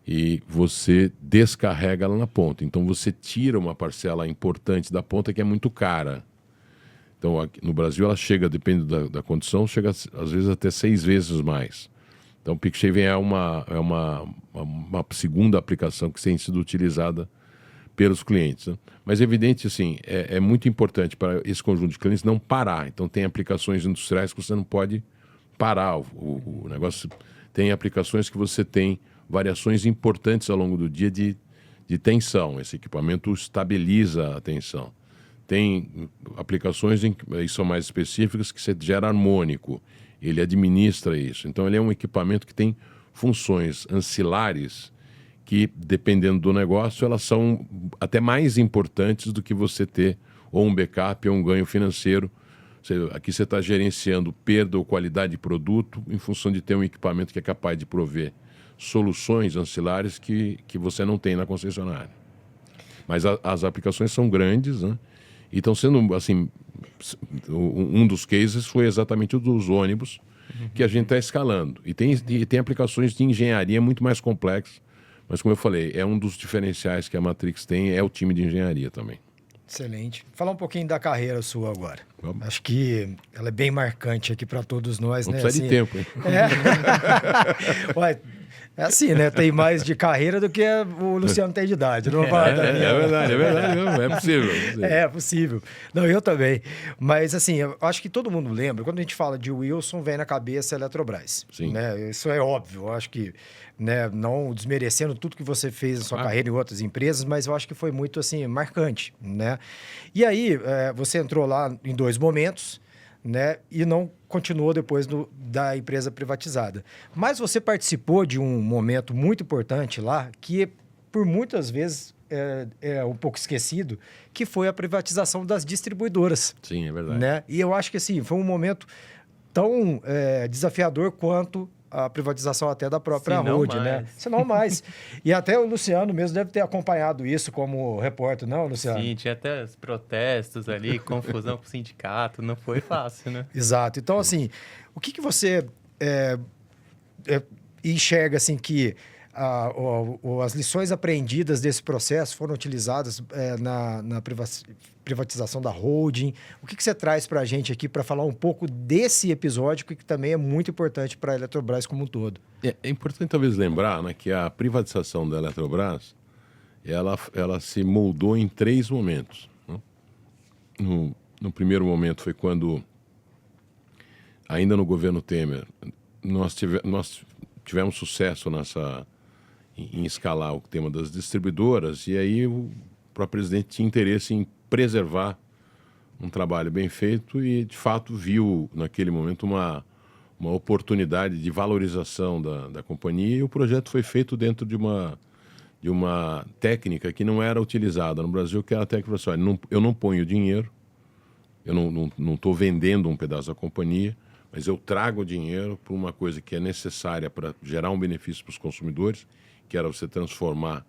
e você descarrega ela na ponta. Então, você tira uma parcela importante da ponta que é muito cara. Então, aqui no Brasil, ela chega, depende da condição, chega às vezes até 6 vezes mais. Então, o peak shaving é uma segunda aplicação que tem sido utilizada pelos clientes, né? Mas é evidente, assim, é muito importante para esse conjunto de clientes não parar. Então, tem aplicações industriais que você não pode parar o negócio. Tem aplicações que você tem variações importantes ao longo do dia de tensão. Esse equipamento estabiliza a tensão. Tem aplicações que são mais específicas que você gera harmônico. Ele administra isso. Então, ele é um equipamento que tem funções ancilares que, dependendo do negócio, elas são até mais importantes do que você ter ou um backup ou um ganho financeiro. Aqui você está gerenciando perda ou qualidade de produto em função de ter um equipamento que é capaz de prover soluções ancilares que você não tem na concessionária. Mas as aplicações são grandes, né? E estão sendo, assim, um dos cases foi exatamente o dos ônibus, que a gente está escalando. E tem aplicações de engenharia muito mais complexas, mas, como eu falei, é um dos diferenciais que a Matrix tem, é o time de engenharia também. Excelente. Falar um pouquinho da carreira sua agora. Vamos. Acho que ela é bem marcante aqui para todos nós, Não né? precisa de tempo, hein? Ué, é assim, né? Tem mais de carreira do que o Luciano tem de idade. Não vai É verdade mesmo. É possível. É possível. Não, eu também. Mas, assim, eu acho que todo mundo lembra, quando a gente fala de Wilson, vem na cabeça a Eletrobras. Sim. Né? Isso é óbvio. Eu acho que, né, não desmerecendo tudo que você fez na sua carreira em outras empresas, mas eu acho que foi muito, assim, marcante, né? E aí, você entrou lá em 2 momentos, né? E não continuou depois da empresa privatizada. Mas você participou de um momento muito importante lá, que por muitas vezes é um pouco esquecido, que foi a privatização das distribuidoras. Sim, é verdade. Né? E eu acho que assim, foi um momento tão desafiador quanto a privatização até da própria Road, né? Se não mais. E até o Luciano mesmo deve ter acompanhado isso como repórter, não, Luciano? Sim, tinha até os protestos ali, confusão com o sindicato, não foi fácil, né? Exato. Então, assim, o que você enxerga, assim, que as lições aprendidas desse processo foram utilizadas na privatização da holding? O que você traz para a gente aqui para falar um pouco desse episódio que também é muito importante para a Eletrobras como um todo? É importante talvez lembrar, né, que a privatização da Eletrobras ela se moldou em 3 momentos. Né? No primeiro momento foi quando, ainda no governo Temer, nós tivemos sucesso em escalar o tema das distribuidoras, e aí o próprio presidente tinha interesse em preservar um trabalho bem feito e, de fato, viu naquele momento uma oportunidade de valorização da companhia, e o projeto foi feito dentro de uma técnica que não era utilizada no Brasil, que era a técnica assim, eu não ponho dinheiro, eu não estou vendendo um pedaço da companhia, mas eu trago dinheiro para uma coisa que é necessária para gerar um benefício para os consumidores, que era você transformar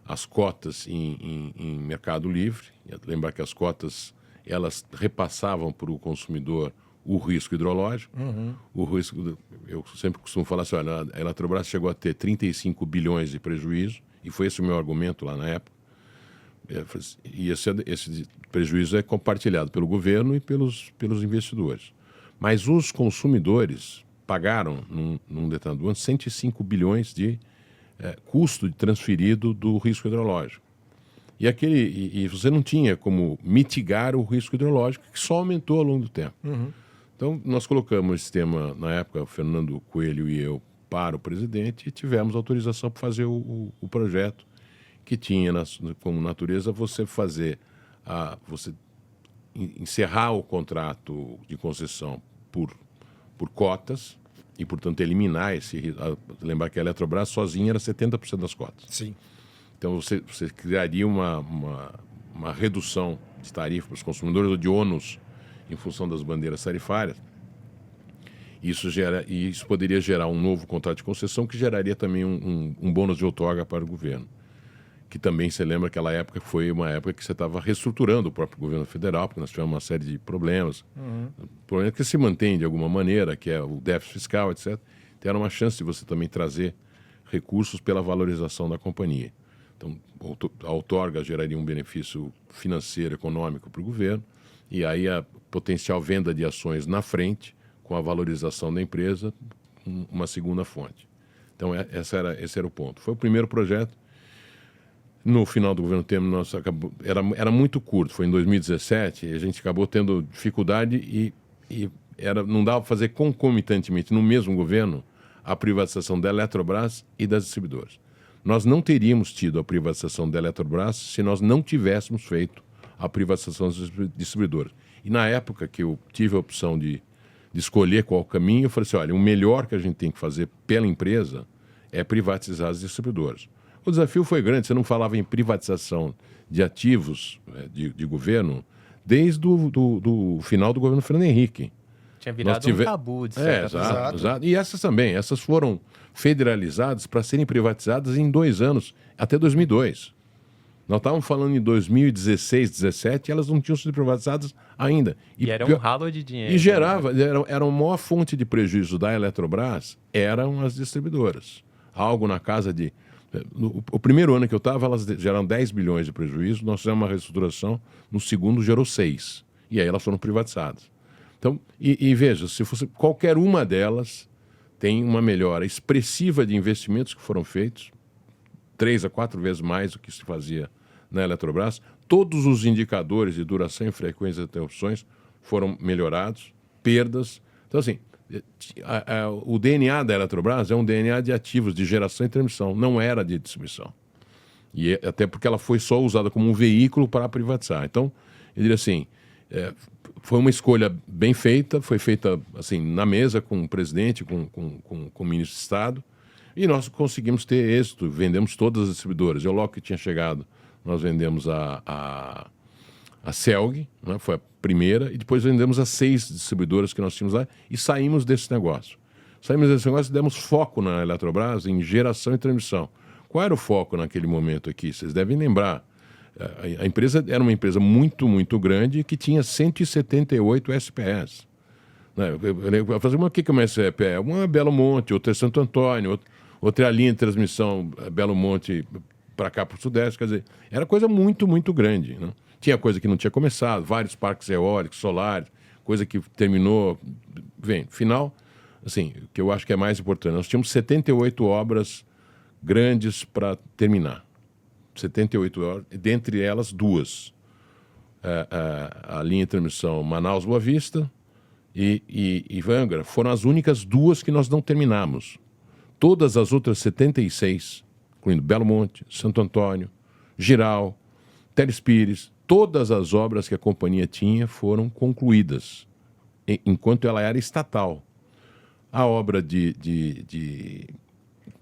as cotas em mercado livre. Lembrar que as cotas, elas repassavam para o consumidor o risco hidrológico. O risco, eu sempre costumo falar assim, olha, a Eletrobras chegou a ter 35 bilhões de prejuízo, e foi esse o meu argumento lá na época. E esse prejuízo é compartilhado pelo governo e pelos investidores. Mas os consumidores pagaram, num determinado ano, 105 bilhões de custo transferido do risco hidrológico. E você não tinha como mitigar o risco hidrológico, que só aumentou ao longo do tempo. Então, nós colocamos esse tema, na época, o Fernando Coelho e eu, para o presidente, e tivemos autorização para fazer o projeto, que tinha como natureza você você encerrar o contrato de concessão por cotas e, portanto, eliminar lembrar que a Eletrobras sozinha era 70% das cotas. Sim. Então, você criaria uma redução de tarifa para os consumidores ou de ônus em função das bandeiras tarifárias. Isso poderia gerar um novo contrato de concessão, que geraria também um bônus de outorga para o governo. Que também, você lembra, aquela época foi uma época que você estava reestruturando o próprio governo federal, porque nós tivemos uma série de problemas. O problema é que se mantém de alguma maneira, que é o déficit fiscal, etc. Então, era uma chance de você também trazer recursos pela valorização da companhia. Então, a outorga geraria um benefício financeiro, econômico para o governo, e aí a potencial venda de ações na frente, com a valorização da empresa, uma segunda fonte. Então, esse era o ponto. Foi o primeiro projeto. No final do governo Temer, era muito curto, foi em 2017, e a gente acabou tendo dificuldade e não dava para fazer concomitantemente no mesmo governo a privatização da Eletrobras e das distribuidoras. Nós não teríamos tido a privatização da Eletrobras se nós não tivéssemos feito a privatização das distribuidoras. E na época que eu tive a opção de escolher qual o caminho, eu falei assim, olha, o melhor que a gente tem que fazer pela empresa é privatizar as distribuidoras. O desafio foi grande, você não falava em privatização de ativos de governo desde o final do governo Fernando Henrique. Tinha virado um tabu, de certa forma. Exato. E essas também, essas foram federalizadas para serem privatizadas em 2 anos, até 2002. Nós estávamos falando em 2016, 2017, e elas não tinham sido privatizadas ainda. E era um ralo de dinheiro. E era a maior fonte de prejuízo da Eletrobras, eram as distribuidoras. Algo na casa de... O primeiro ano que eu estava, elas geraram 10 bilhões de prejuízo, nós fizemos uma reestruturação, no segundo gerou 6. E aí elas foram privatizadas. Então, e veja, se fosse qualquer uma delas, tem uma melhora expressiva de investimentos que foram feitos, 3 a 4 vezes mais do que se fazia na Eletrobras. Todos os indicadores de duração e frequência de interrupções foram melhorados, perdas. Então, assim, o DNA da Eletrobras é um DNA de ativos de geração e transmissão, não era de distribuição. E até porque ela foi só usada como um veículo para privatizar. Então, eu diria assim, foi uma escolha bem feita, foi feita assim, na mesa com o presidente, com o ministro de Estado, e nós conseguimos ter êxito, vendemos todas as distribuidoras. Eu, logo que tinha chegado, nós vendemos a Celg, né, foi a primeira, e depois vendemos as 6 distribuidoras que nós tínhamos lá e saímos desse negócio. Saímos desse negócio e demos foco na Eletrobras em geração e transmissão. Qual era o foco naquele momento aqui? Vocês devem lembrar. A empresa era uma empresa muito, muito grande que tinha 178 SPS. Eu falei, mas o que é uma SPE? Uma é Belo Monte, outra é Santo Antônio, outra é a linha de transmissão Belo Monte para cá, para o Sudeste. Quer dizer, era coisa muito, muito grande, né? Tinha coisa que não tinha começado, vários parques eólicos, solares, coisa que terminou. Final, assim, o que eu acho que é mais importante, nós tínhamos 78 obras grandes para terminar. 78 horas, dentre elas 2. A linha de transmissão Manaus-Boa Vista e Angra foram as únicas 2 que nós não terminamos. Todas as outras 76, incluindo Belo Monte, Santo Antônio, Giral, Teles Pires, todas as obras que a companhia tinha foram concluídas, enquanto ela era estatal. A obra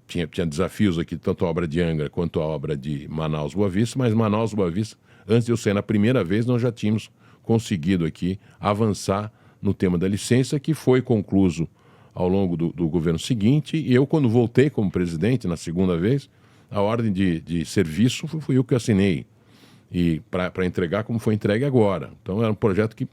Tinha desafios aqui, tanto a obra de Angra quanto a obra de Manaus-Boa Vista, mas Manaus-Boa Vista, antes de eu sair na primeira vez, nós já tínhamos conseguido aqui avançar no tema da licença, que foi concluído ao longo do governo seguinte, e eu, quando voltei como presidente, na segunda vez, a ordem de serviço fui eu que assinei. E para entregar como foi entregue agora. Então, era um projeto que...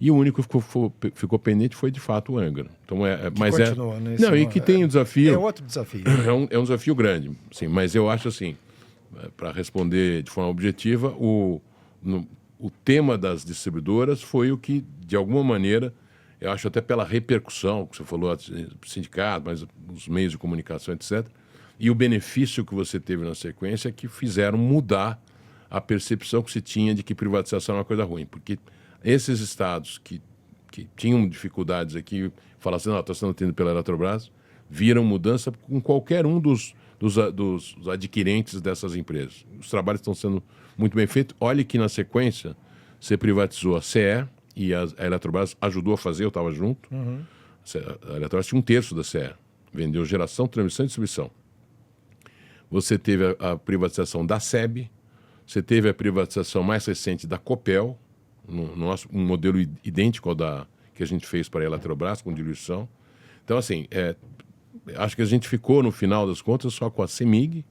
E o único que ficou pendente foi, de fato, o Angra. Então, mas continua, né? Não, e que tem um desafio... É outro desafio. É um desafio grande, sim, mas eu acho assim, para responder de forma objetiva, o tema das distribuidoras foi o que, de alguma maneira, eu acho até pela repercussão, que você falou, sindicato, mas os meios de comunicação, etc., e o benefício que você teve na sequência, que fizeram mudar a percepção que se tinha de que privatização é uma coisa ruim. Porque esses estados que tinham dificuldades aqui, falaram assim, não, está sendo atendido pela Eletrobras, viram mudança com qualquer um dos adquirentes dessas empresas. Os trabalhos estão sendo muito bem feitos. Olhe que, na sequência, você privatizou a CE e a Eletrobras ajudou a fazer, eu estava junto. Uhum. A Eletrobras tinha 1/3 da CE. Vendeu geração, transmissão e distribuição. Você teve a privatização da SEB, você teve a privatização mais recente da Copel, um modelo idêntico ao que a gente fez para a Eletrobras, com diluição. Então, assim, acho que a gente ficou, no final das contas, só com a CEMIG,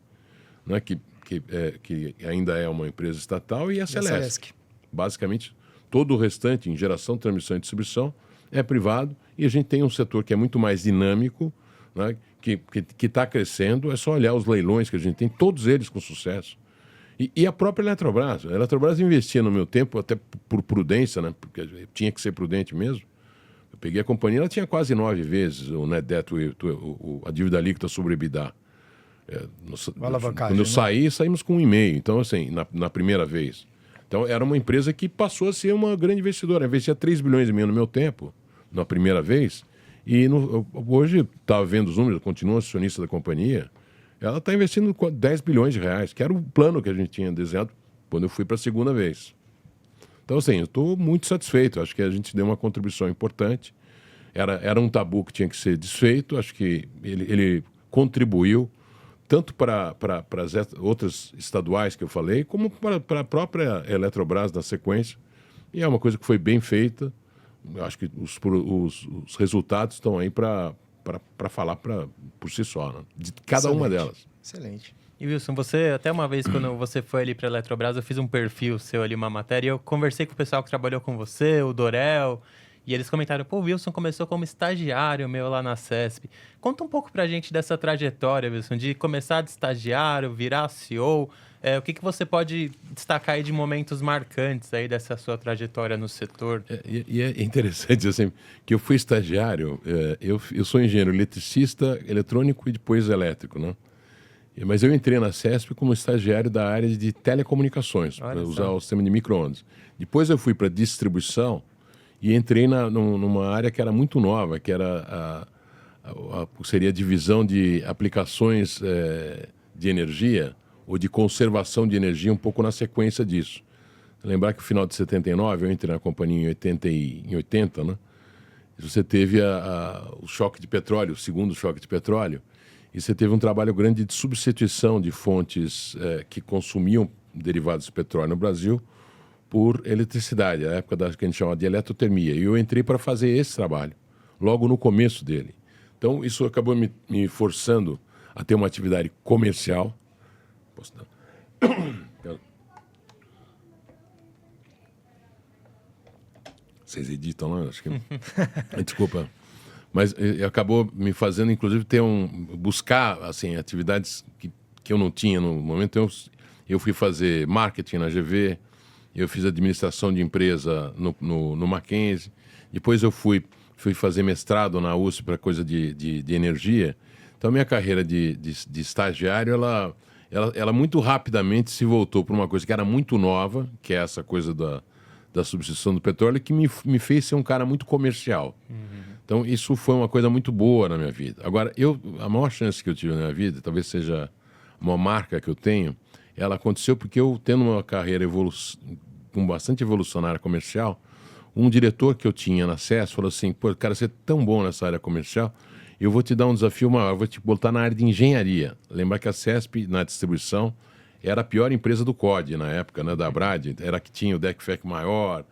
né, que ainda é uma empresa estatal, e a Celesc. Basicamente, todo o restante, em geração, transmissão e distribuição, é privado, e a gente tem um setor que é muito mais dinâmico, né, que está crescendo. É só olhar os leilões que a gente tem, todos eles com sucesso. E a própria Eletrobras. A Eletrobras investia no meu tempo, até por prudência, né? Porque tinha que ser prudente mesmo. Eu peguei a companhia, ela tinha quase 9 vezes o net debt, a dívida líquida sobre EBITDA. Quando eu saímos com 1,5. Então, assim, na primeira vez. Então, era uma empresa que passou a ser uma grande investidora. Eu investia 3 bilhões e meio no meu tempo, na primeira vez. E hoje, estava vendo os números, continuo acionista da companhia. Ela está investindo 10 bilhões de reais, que era o plano que a gente tinha desenhado quando eu fui para a segunda vez. Então, assim, eu estou muito satisfeito. Acho que a gente deu uma contribuição importante. Era um tabu que tinha que ser desfeito. Acho que ele contribuiu tanto para as outras estaduais que eu falei, como para a própria Eletrobras na sequência. E é uma coisa que foi bem feita. Eu acho que os resultados estão aí para falar por si só, né? De cada uma delas. Excelente. E Wilson, você, até uma vez quando você foi ali para a Eletrobras, eu fiz um perfil seu ali, uma matéria, e eu conversei com o pessoal que trabalhou com você, o Dorel, e eles comentaram, pô, o Wilson começou como estagiário meu lá na CESP. Conta um pouco pra gente dessa trajetória, Wilson, de começar de estagiário, virar CEO. O que você pode destacar aí de momentos marcantes aí dessa sua trajetória no setor? E é interessante, assim, que eu fui estagiário, eu sou engenheiro eletricista, eletrônico e depois elétrico, né? Mas eu entrei na CESP como estagiário da área de telecomunicações, para usar o sistema de micro-ondas. Depois eu fui para distribuição e entrei numa área que era muito nova, que era seria a divisão de aplicações de energia, ou de conservação de energia, um pouco na sequência disso. Lembrar que no final de 79, eu entrei na companhia em 80, né? Você teve o choque de petróleo, o segundo choque de petróleo, e você teve um trabalho grande de substituição de fontes que consumiam derivados de petróleo no Brasil por eletricidade, a época que a gente chama de eletrotermia. E eu entrei para fazer esse trabalho, logo no começo dele. Então, isso acabou me forçando a ter uma atividade comercial. Posso dar? Vocês editam lá? Acho que... Desculpa. Mas acabou me fazendo, inclusive, buscar assim, atividades que eu não tinha no momento. Então, eu fui fazer marketing na GV, eu fiz administração de empresa no Mackenzie. Depois eu fui fazer mestrado na USP para coisa de energia. Então, a minha carreira de estagiário, ela muito rapidamente se voltou para uma coisa que era muito nova, que é essa coisa da substituição do petróleo, que me fez ser um cara muito comercial. Uhum. Então, isso foi uma coisa muito boa na minha vida. Agora, a maior chance que eu tive na minha vida, talvez seja uma marca que eu tenho, ela aconteceu porque eu, tendo uma carreira com bastante evolucionária comercial, um diretor que eu tinha na CES falou assim, pô, cara, você é tão bom nessa área comercial, eu vou te dar um desafio maior, eu vou te botar na área de engenharia. Lembrar que a CESP, na distribuição, era a pior empresa do COD na época, né, da Brad, era a que tinha o DECFEC maior,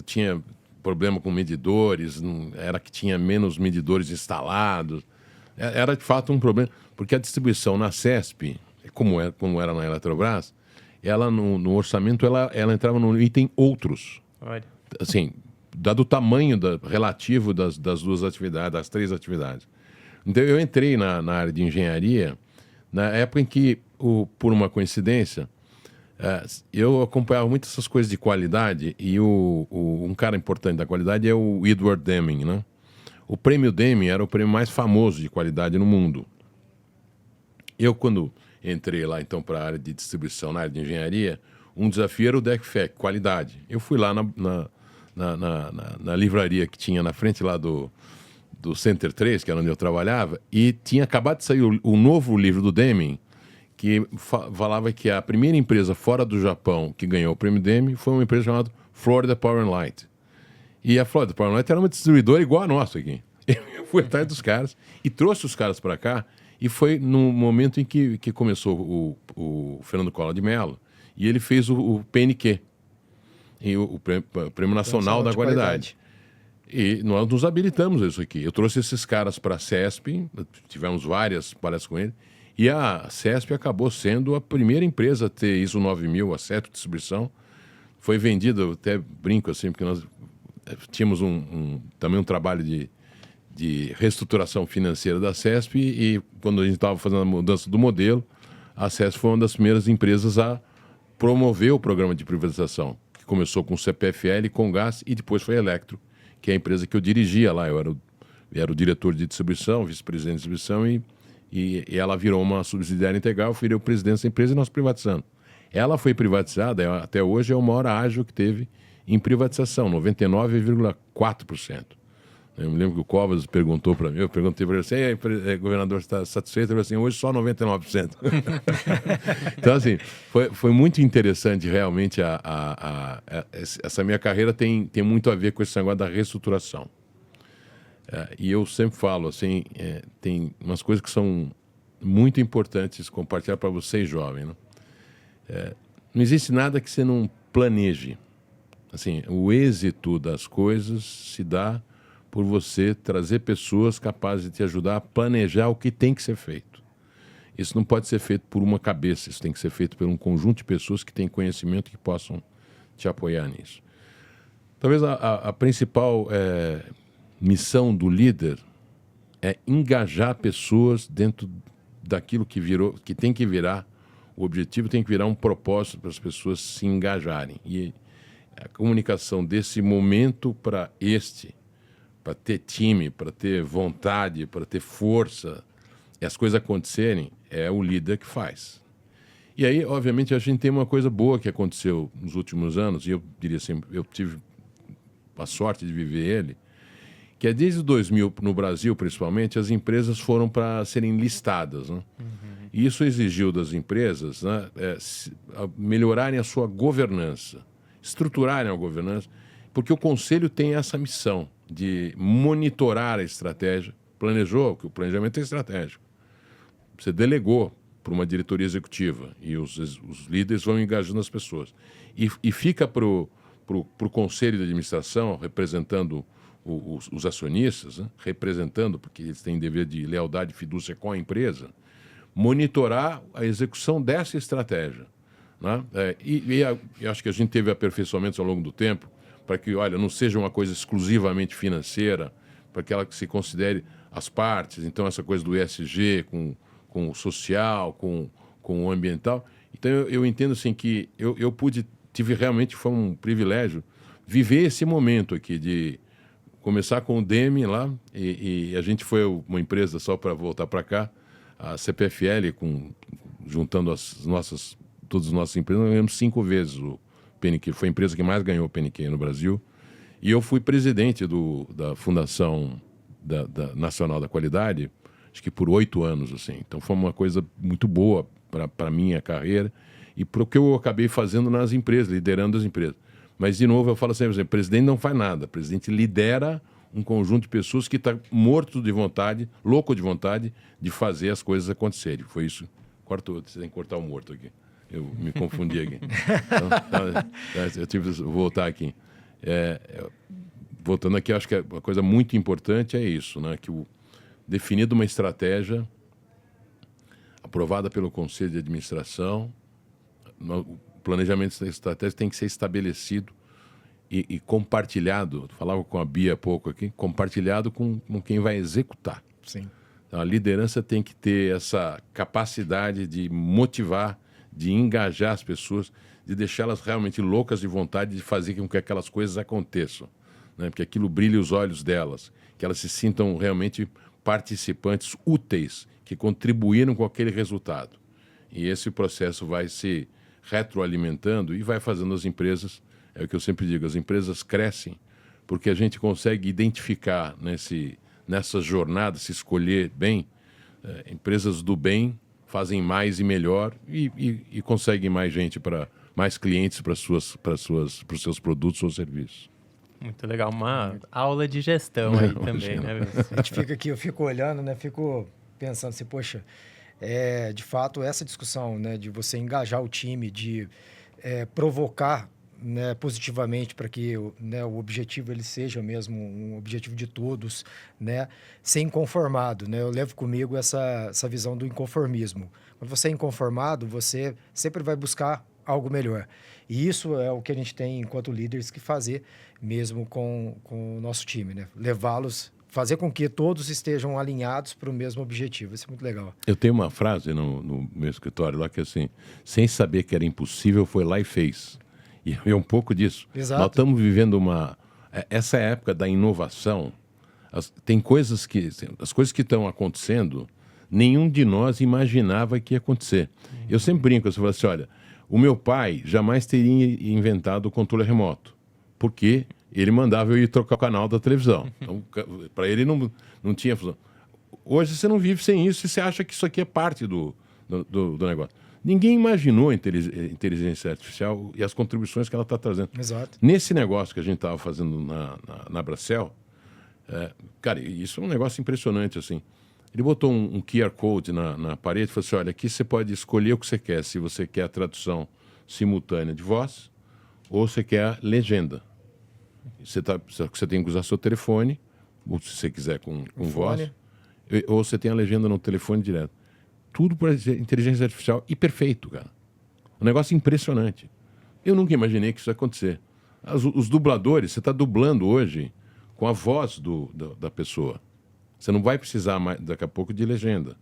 tinha problema com medidores, era que tinha menos medidores instalados. Era, de fato, um problema, porque a distribuição na CESP, como era na Eletrobras, ela no orçamento ela entrava no item outros. Olha. Assim, dado o tamanho relativo das duas atividades, das 3 atividades. Então eu entrei na área de engenharia na época em que, por uma coincidência, eu acompanhava muito essas coisas de qualidade e um cara importante da qualidade é o Edward Deming, né? O prêmio Deming era o prêmio mais famoso de qualidade no mundo. Eu, quando entrei lá, então, para a área de distribuição, na área de engenharia, um desafio era o DECFEC, qualidade. Eu fui lá na livraria que tinha na frente lá do Center 3, que era onde eu trabalhava, e tinha acabado de sair o novo livro do Deming, que falava que a primeira empresa fora do Japão que ganhou o prêmio Deming foi uma empresa chamada Florida Power and Light. E a Florida Power and Light era uma distribuidora igual a nossa aqui. Eu fui atrás dos caras e trouxe os caras para cá, e foi no momento em que começou o Fernando Collor de Mello, e ele fez o PNQ, e o Prêmio Nacional da Qualidade. E nós nos habilitamos a isso aqui. Eu trouxe esses caras para a CESP, tivemos várias palestras com ele, e a CESP acabou sendo a primeira empresa a ter ISO 9000, a Seto Distribuição. Foi vendida, eu até brinco assim, porque nós tínhamos também um trabalho de reestruturação financeira da CESP, e quando a gente estava fazendo a mudança do modelo, a CESP foi uma das primeiras empresas a promover o programa de privatização, que começou com o CPFL, com gás, e depois foi a Electro, que é a empresa que eu dirigia lá. Eu era o diretor de distribuição, vice-presidente de distribuição, e ela virou uma subsidiária integral, eu fui o presidente dessa empresa e nós privatizamos. Ela foi privatizada, até hoje é o maior ágio que teve em privatização, 99,4%. Eu me lembro que o Covas perguntou para mim, eu perguntei para ele assim, governador, está satisfeito? Ele falou assim, hoje só 99%. Então, assim, foi muito interessante realmente essa minha carreira tem muito a ver com esse negócio da reestruturação. E eu sempre falo, assim, tem umas coisas que são muito importantes compartilhar para vocês, jovens, né? Não existe nada que você não planeje. Assim, o êxito das coisas se dá por você trazer pessoas capazes de te ajudar a planejar o que tem que ser feito. Isso não pode ser feito por uma cabeça, isso tem que ser feito por um conjunto de pessoas que têm conhecimento que possam te apoiar nisso. Talvez a principal missão do líder é engajar pessoas dentro daquilo que tem que virar, o objetivo tem que virar um propósito para as pessoas se engajarem. E a comunicação desse momento para ter time, para ter vontade, para ter força, e as coisas acontecerem, é o líder que faz. E aí, obviamente, a gente tem uma coisa boa que aconteceu nos últimos anos, e eu diria assim, eu tive a sorte de viver ele, que é desde 2000, no Brasil principalmente, as empresas foram para serem listadas, né? E isso exigiu das empresas, né, melhorarem a sua governança, estruturarem a governança, porque o Conselho tem essa missão de monitorar a estratégia. Planejou, que o planejamento é estratégico. Você delegou para uma diretoria executiva e os líderes vão engajando as pessoas. E fica para o Conselho de Administração, representando os acionistas, né? Representando, porque eles têm dever de lealdade e fidúcia com a empresa, monitorar a execução dessa estratégia, né? E acho que a gente teve aperfeiçoamentos ao longo do tempo para que, olha, não seja uma coisa exclusivamente financeira, para que ela se considere as partes, então essa coisa do ESG com o social, com o ambiental. Então eu entendo assim que realmente foi um privilégio viver esse momento aqui de começar com o Deming lá, e a gente foi uma empresa, só para voltar para cá, a CPFL, juntando todas as nossas empresas, nós ganhamos 5 vezes o PNQ. Foi a empresa que mais ganhou o PNQ no Brasil. E eu fui presidente da Fundação Nacional da Qualidade, acho que por 8 anos, assim. Então foi uma coisa muito boa para a minha carreira e para o que eu acabei fazendo nas empresas, liderando as empresas. Mas, de novo, eu falo sempre, o presidente não faz nada. O presidente lidera um conjunto de pessoas que está morto de vontade, louco de vontade, de fazer as coisas acontecerem. Foi isso. Cortou, você tem que cortar o morto aqui. Eu me confundi aqui. Então, eu tive que voltar aqui. Voltando aqui, acho que uma coisa muito importante é isso, né? Que definida uma estratégia, aprovada pelo Conselho de Administração. O planejamento estratégico tem que ser estabelecido e compartilhado. Falava com a Bia há pouco aqui, compartilhado com quem vai executar. Sim. Então, a liderança tem que ter essa capacidade de motivar, de engajar as pessoas, de deixá-las realmente loucas de vontade de fazer com que aquelas coisas aconteçam, né? Porque aquilo brilhe os olhos delas, que elas se sintam realmente participantes úteis, que contribuíram com aquele resultado. E esse processo vai se retroalimentando e vai fazendo as empresas, é o que eu sempre digo, as empresas crescem porque a gente consegue identificar nessa jornada, se escolher bem, empresas do bem fazem mais e melhor e conseguem mais gente, mais clientes para os seus produtos ou serviços. Muito legal, uma aula de gestão aí também, né? A gente fica aqui, eu fico olhando, né? Fico pensando assim, poxa, de fato, essa discussão, né, de você engajar o time, de provocar, né, positivamente para que, né, o objetivo ele seja mesmo um objetivo de todos, né, ser inconformado, né? Eu levo comigo essa visão do inconformismo. Quando você é inconformado, você sempre vai buscar algo melhor. E isso é o que a gente tem, enquanto líderes, que fazer mesmo com o nosso time, né? Levá-los, fazer com que todos estejam alinhados para o mesmo objetivo. Isso é muito legal. Eu tenho uma frase no meu escritório lá que é assim, sem saber que era impossível, foi lá e fez. E é um pouco disso. Exato. Nós estamos vivendo essa época da inovação. Tem coisas as coisas que estão acontecendo, nenhum de nós imaginava que ia acontecer. Eu sempre brinco, eu falo assim, olha, o meu pai jamais teria inventado o controle remoto, porque ele mandava eu ir trocar o canal da televisão. Então, para ele não tinha função. Hoje você não vive sem isso e você acha que isso aqui é parte do negócio. Ninguém imaginou a inteligência artificial e as contribuições que ela está trazendo. Exato. Nesse negócio que a gente estava fazendo na Bracel, cara, isso é um negócio impressionante, assim. Ele botou um QR Code na parede e falou assim, olha, aqui você pode escolher o que você quer, se você quer a tradução simultânea de voz ou você quer a legenda. Você tem que usar seu telefone, ou se você quiser com voz, ou você tem a legenda no telefone direto. Tudo por inteligência artificial e perfeito, cara. Um negócio impressionante. Eu nunca imaginei que isso ia acontecer. Os dubladores, você está dublando hoje com a voz da pessoa. Você não vai precisar mais, daqui a pouco, de legenda.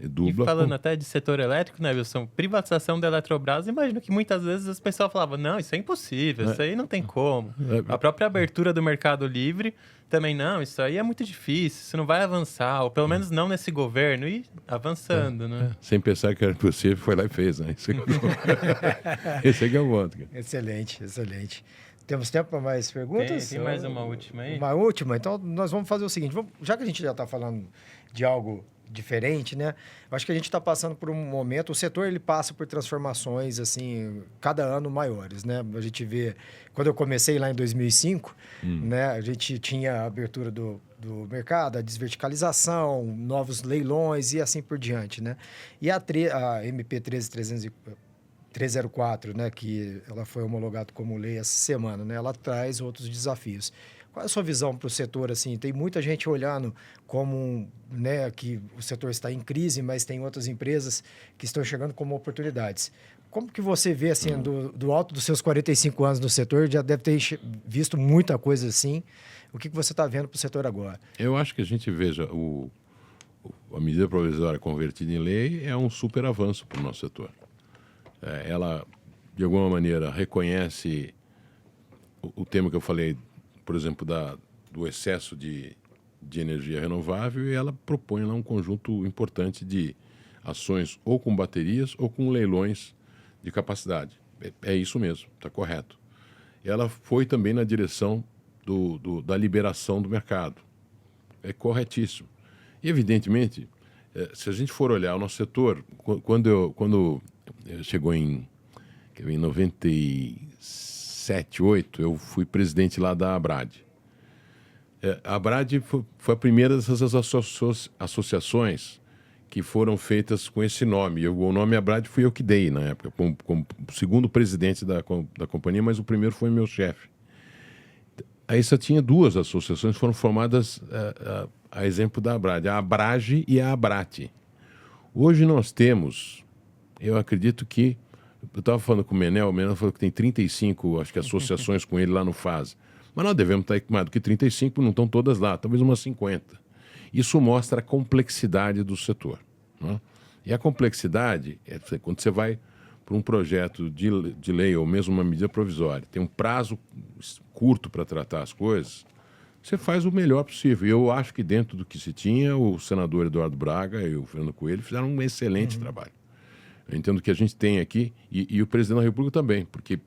E falando até de setor elétrico, né, Wilson? Privatização da Eletrobras, imagino que muitas vezes as pessoas falavam, não, isso é impossível, isso aí não tem como. A própria abertura do Mercado Livre também, não, isso aí é muito difícil, isso não vai avançar, ou pelo menos não nesse governo, e avançando, né? Sem pensar que era possível, foi lá e fez, né? Esse aqui é o ponto. Excelente, excelente. Temos tempo para mais perguntas? Tem mais uma última aí? Uma última? Então, nós vamos fazer o seguinte, já que a gente já está falando de algo diferente, né? Eu acho que a gente está passando por um momento, o setor ele passa por transformações assim, cada ano maiores, né? A gente vê, quando eu comecei lá em 2005, né, a gente tinha a abertura do mercado, a desverticalização, novos leilões e assim por diante, né? E a MP 13304, né, que ela foi homologada como lei essa semana, né? Ela traz outros desafios. Qual é a sua visão para o setor? Assim, tem muita gente olhando como, né, que o setor está em crise, mas tem outras empresas que estão chegando como oportunidades. Como que você vê, assim, do alto dos seus 45 anos no setor, já deve ter visto muita coisa assim. O que você está vendo para o setor agora? Eu acho que a gente veja a medida provisória convertida em lei é um super avanço para o nosso setor. Ela, de alguma maneira, reconhece o tema que eu falei, por exemplo, do excesso de energia renovável, e ela propõe lá um conjunto importante de ações ou com baterias ou com leilões de capacidade. É isso mesmo, está correto. Ela foi também na direção da liberação do mercado. É corretíssimo. E, evidentemente, se a gente for olhar o nosso setor, quando chegou em 97, 98, eu fui presidente lá da Abrad. A Abrad foi a primeira dessas associações que foram feitas com esse nome. O nome Abrad fui eu que dei na época, como segundo presidente da companhia, mas o primeiro foi meu chefe. Aí só tinha duas associações que foram formadas a exemplo da Abrad, a Abrage e a Abrate. Hoje nós temos, eu acredito que, eu estava falando com o Menel falou que tem 35, acho que associações com ele lá no FASE. Mas nós devemos estar mais do que 35, não estão todas lá, talvez umas 50. Isso mostra a complexidade do setor. Né? E a complexidade é quando você vai para um projeto de lei ou mesmo uma medida provisória, tem um prazo curto para tratar as coisas, você faz o melhor possível. E eu acho que dentro do que se tinha, o senador Eduardo Braga e o Fernando Coelho fizeram um excelente trabalho. Eu entendo que a gente tem aqui, e o presidente da República também, porque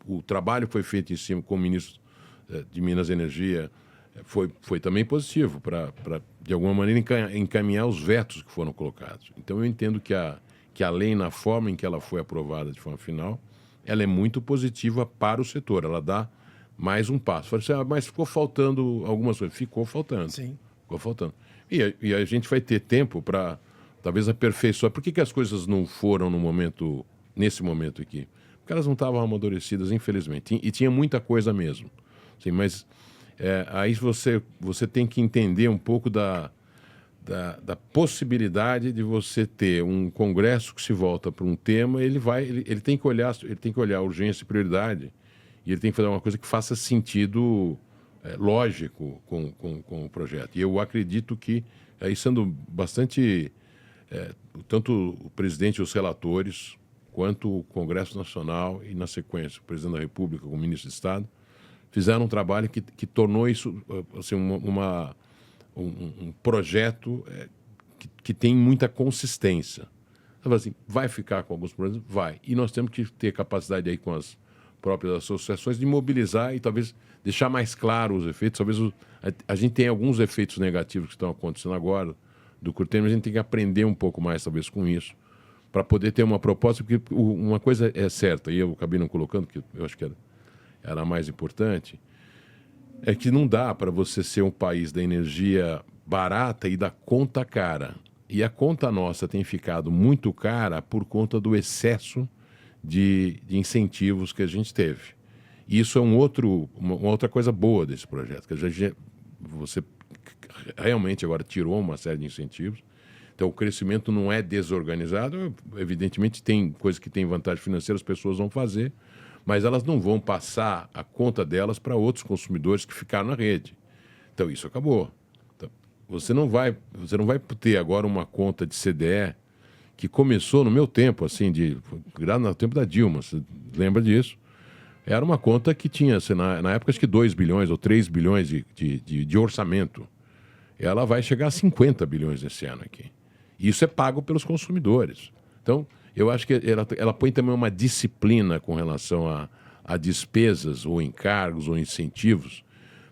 o trabalho foi feito em cima com o ministro de Minas e Energia, foi também positivo para, de alguma maneira, encaminhar os vetos que foram colocados. Então, eu entendo que a lei, na forma em que ela foi aprovada de forma final, ela é muito positiva para o setor. Ela dá mais um passo. Falei assim, mas ficou faltando algumas coisas. Ficou faltando. Sim. Ficou faltando. E a gente vai ter tempo para, talvez, aperfeiçoar. Por que as coisas não foram nesse momento aqui? Porque elas não estavam amadurecidas, infelizmente. E tinha muita coisa mesmo. Sim, mas aí você tem que entender um pouco da possibilidade de você ter um congresso que se volta para um tema, ele tem que olhar a urgência e prioridade, e ele tem que fazer uma coisa que faça sentido lógico com o projeto. E eu acredito que, aí sendo bastante, tanto o presidente e os relatores, quanto o Congresso Nacional e, na sequência, o presidente da República, com o ministro de Estado, fizeram um trabalho que tornou isso assim, um projeto que tem muita consistência. Então, assim, vai ficar com alguns problemas? Vai. E nós temos que ter capacidade aí com as próprias associações de mobilizar e talvez deixar mais claro os efeitos. Talvez a gente tem alguns efeitos negativos que estão acontecendo agora do curtailment, mas a gente tem que aprender um pouco mais, talvez, com isso, para poder ter uma proposta, porque uma coisa é certa, e eu acabei não colocando, que eu acho que era a mais importante, é que não dá para você ser um país da energia barata e da conta cara. E a conta nossa tem ficado muito cara por conta do excesso de incentivos que a gente teve. E isso é uma outra coisa boa desse projeto, que você realmente agora tirou uma série de incentivos. Então, o crescimento não é desorganizado. Evidentemente, tem coisas que têm vantagem financeira, as pessoas vão fazer, mas elas não vão passar a conta delas para outros consumidores que ficaram na rede. Então, isso acabou. Então, você não vai ter agora uma conta de CDE que começou no meu tempo, assim, no tempo da Dilma, você lembra disso? Era uma conta que tinha, assim, na época, acho que 2 bilhões ou 3 bilhões de orçamento. Ela vai chegar a 50 bilhões esse ano aqui. E isso é pago pelos consumidores. Então, eu acho que ela põe também uma disciplina com relação a despesas, ou encargos, ou incentivos,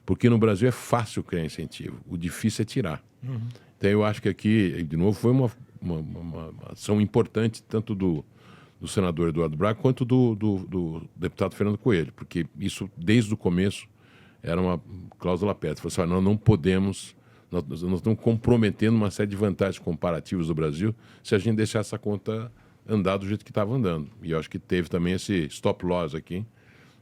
porque no Brasil é fácil criar incentivo, o difícil é tirar. Uhum. Então, eu acho que aqui, de novo, foi uma ação importante, tanto do senador Eduardo Braga, quanto do deputado Fernando Coelho, porque isso, desde o começo, era uma cláusula pétrea. Falou assim, nós não podemos... Nós estamos comprometendo uma série de vantagens comparativas do Brasil se a gente deixar essa conta andar do jeito que estava andando. E eu acho que teve também esse stop loss aqui.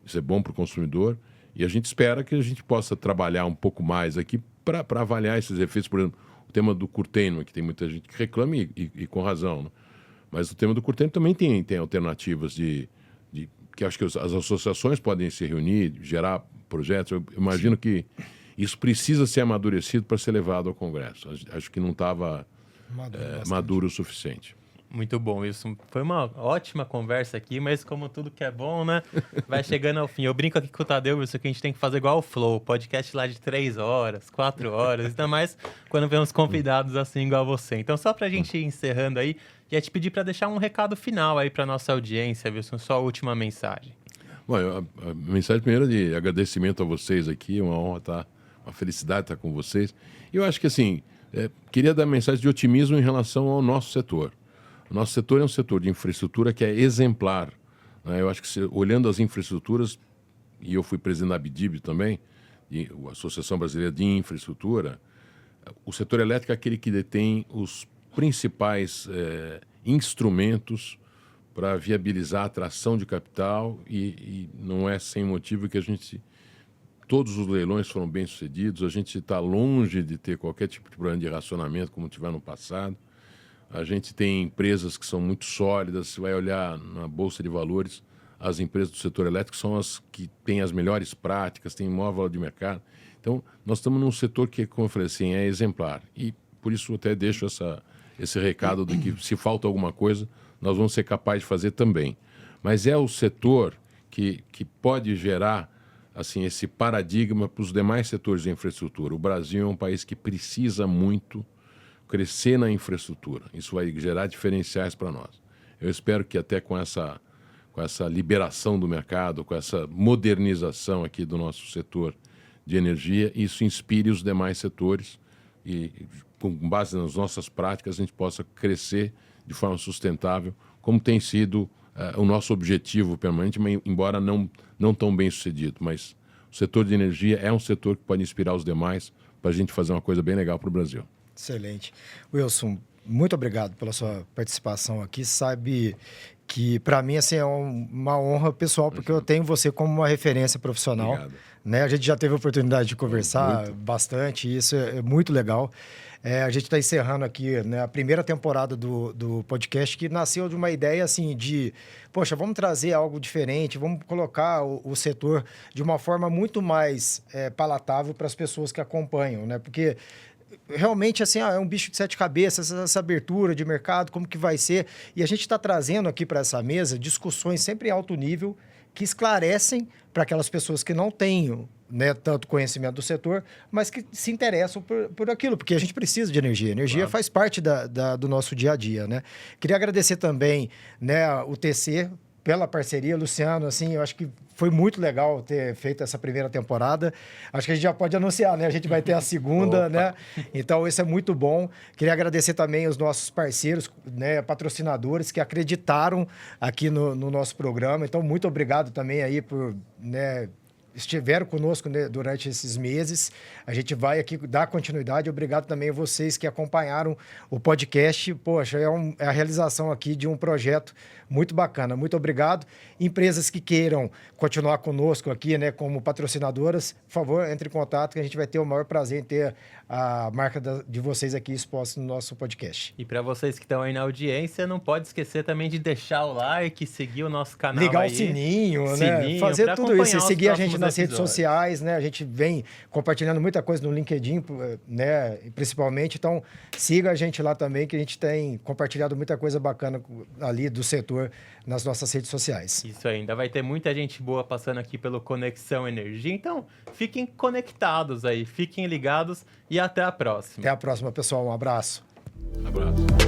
Isso é bom para o consumidor. E a gente espera que a gente possa trabalhar um pouco mais aqui para avaliar esses efeitos. Por exemplo, o tema do curtailment, que tem muita gente que reclama e com razão. Né? Mas o tema do curtailment também tem alternativas que acho que as associações podem se reunir, gerar projetos. Eu imagino que isso precisa ser amadurecido para ser levado ao Congresso. Acho que não estava maduro o suficiente. Muito bom, isso. Foi uma ótima conversa aqui, mas como tudo que é bom, né? Vai chegando ao fim. Eu brinco aqui com o Tadeu, isso que a gente tem que fazer igual o Flow, podcast lá de 3 horas, 4 horas, ainda mais quando vem uns convidados assim igual você. Então, só pra gente ir encerrando aí, ia te pedir para deixar um recado final aí para nossa audiência, Wilson, só a última mensagem. Bom, a mensagem primeiro é de agradecimento a vocês aqui, uma honra uma felicidade estar com vocês. E eu acho que, assim, queria dar mensagem de otimismo em relação ao nosso setor. O nosso setor é um setor de infraestrutura que é exemplar. Né? Eu acho que, olhando as infraestruturas, e eu fui presidente da ABDIB também, a Associação Brasileira de Infraestrutura, o setor elétrico é aquele que detém os principais instrumentos para viabilizar a atração de capital e não é sem motivo que todos os leilões foram bem sucedidos, a gente está longe de ter qualquer tipo de problema de racionamento como tivemos no passado. A gente tem empresas que são muito sólidas. Você vai olhar na Bolsa de Valores, as empresas do setor elétrico são as que têm as melhores práticas, têm maior valor de mercado. Então, nós estamos num setor que, como eu falei assim, é exemplar. E por isso até deixo esse recado de que se falta alguma coisa, nós vamos ser capazes de fazer também. Mas é o setor que pode gerar assim, esse paradigma para os demais setores de infraestrutura. O Brasil é um país que precisa muito crescer na infraestrutura. Isso vai gerar diferenciais para nós. Eu espero que até com essa liberação do mercado, com essa modernização aqui do nosso setor de energia, isso inspire os demais setores e, com base nas nossas práticas, a gente possa crescer de forma sustentável, como tem sido o nosso objetivo permanente, embora não tão bem sucedido. Mas o setor de energia é um setor que pode inspirar os demais para a gente fazer uma coisa bem legal para o Brasil. Excelente. Wilson, muito obrigado pela sua participação aqui. Sabe que, para mim, assim, é uma honra pessoal, porque eu tenho você como uma referência profissional. Obrigado. Né? A gente já teve a oportunidade de conversar bastante, e isso é muito legal. A gente está encerrando aqui, né, a primeira temporada do podcast, que nasceu de uma ideia assim de, poxa, vamos trazer algo diferente, vamos colocar o setor de uma forma muito mais palatável para as pessoas que acompanham, né? Porque realmente assim, é um bicho de 7 cabeças, essa abertura de mercado, como que vai ser? E a gente está trazendo aqui para essa mesa discussões sempre em alto nível, que esclarecem para aquelas pessoas que não têm, né, tanto conhecimento do setor, mas que se interessam por aquilo, porque a gente precisa de energia. Energia Claro. faz parte do nosso dia a dia, né? Queria agradecer também, né, o TC pela parceria. Luciano, assim, eu acho que foi muito legal ter feito essa primeira temporada. Acho que a gente já pode anunciar, né? A gente vai ter a segunda, né? Então, isso é muito bom. Queria agradecer também os nossos parceiros, né, patrocinadores, que acreditaram aqui no nosso programa. Então, muito obrigado também aí por, né, estiveram conosco, né, durante esses meses. A gente vai aqui dar continuidade. Obrigado também a vocês que acompanharam o podcast. Poxa, é a realização aqui de um projeto muito bacana. Muito obrigado. Empresas que queiram continuar conosco aqui, né, como patrocinadoras, por favor, entre em contato, que a gente vai ter o maior prazer em ter a marca de vocês aqui exposta no nosso podcast. E para vocês que estão aí na audiência, não pode esquecer também de deixar o like, seguir o nosso canal Ligar aí. o sininho, né? Fazer pra tudo isso. acompanhar E os seguir a gente próximos nas redes episódios. sociais, né? A gente vem compartilhando muita coisa no LinkedIn, né? Principalmente. Então, siga a gente lá também, que a gente tem compartilhado muita coisa bacana ali do setor nas nossas redes sociais. Isso aí, ainda vai ter muita gente boa passando aqui pelo Conexão Energia. Então, fiquem conectados aí, fiquem ligados e até a próxima. Até a próxima, pessoal. Um abraço. Abraço.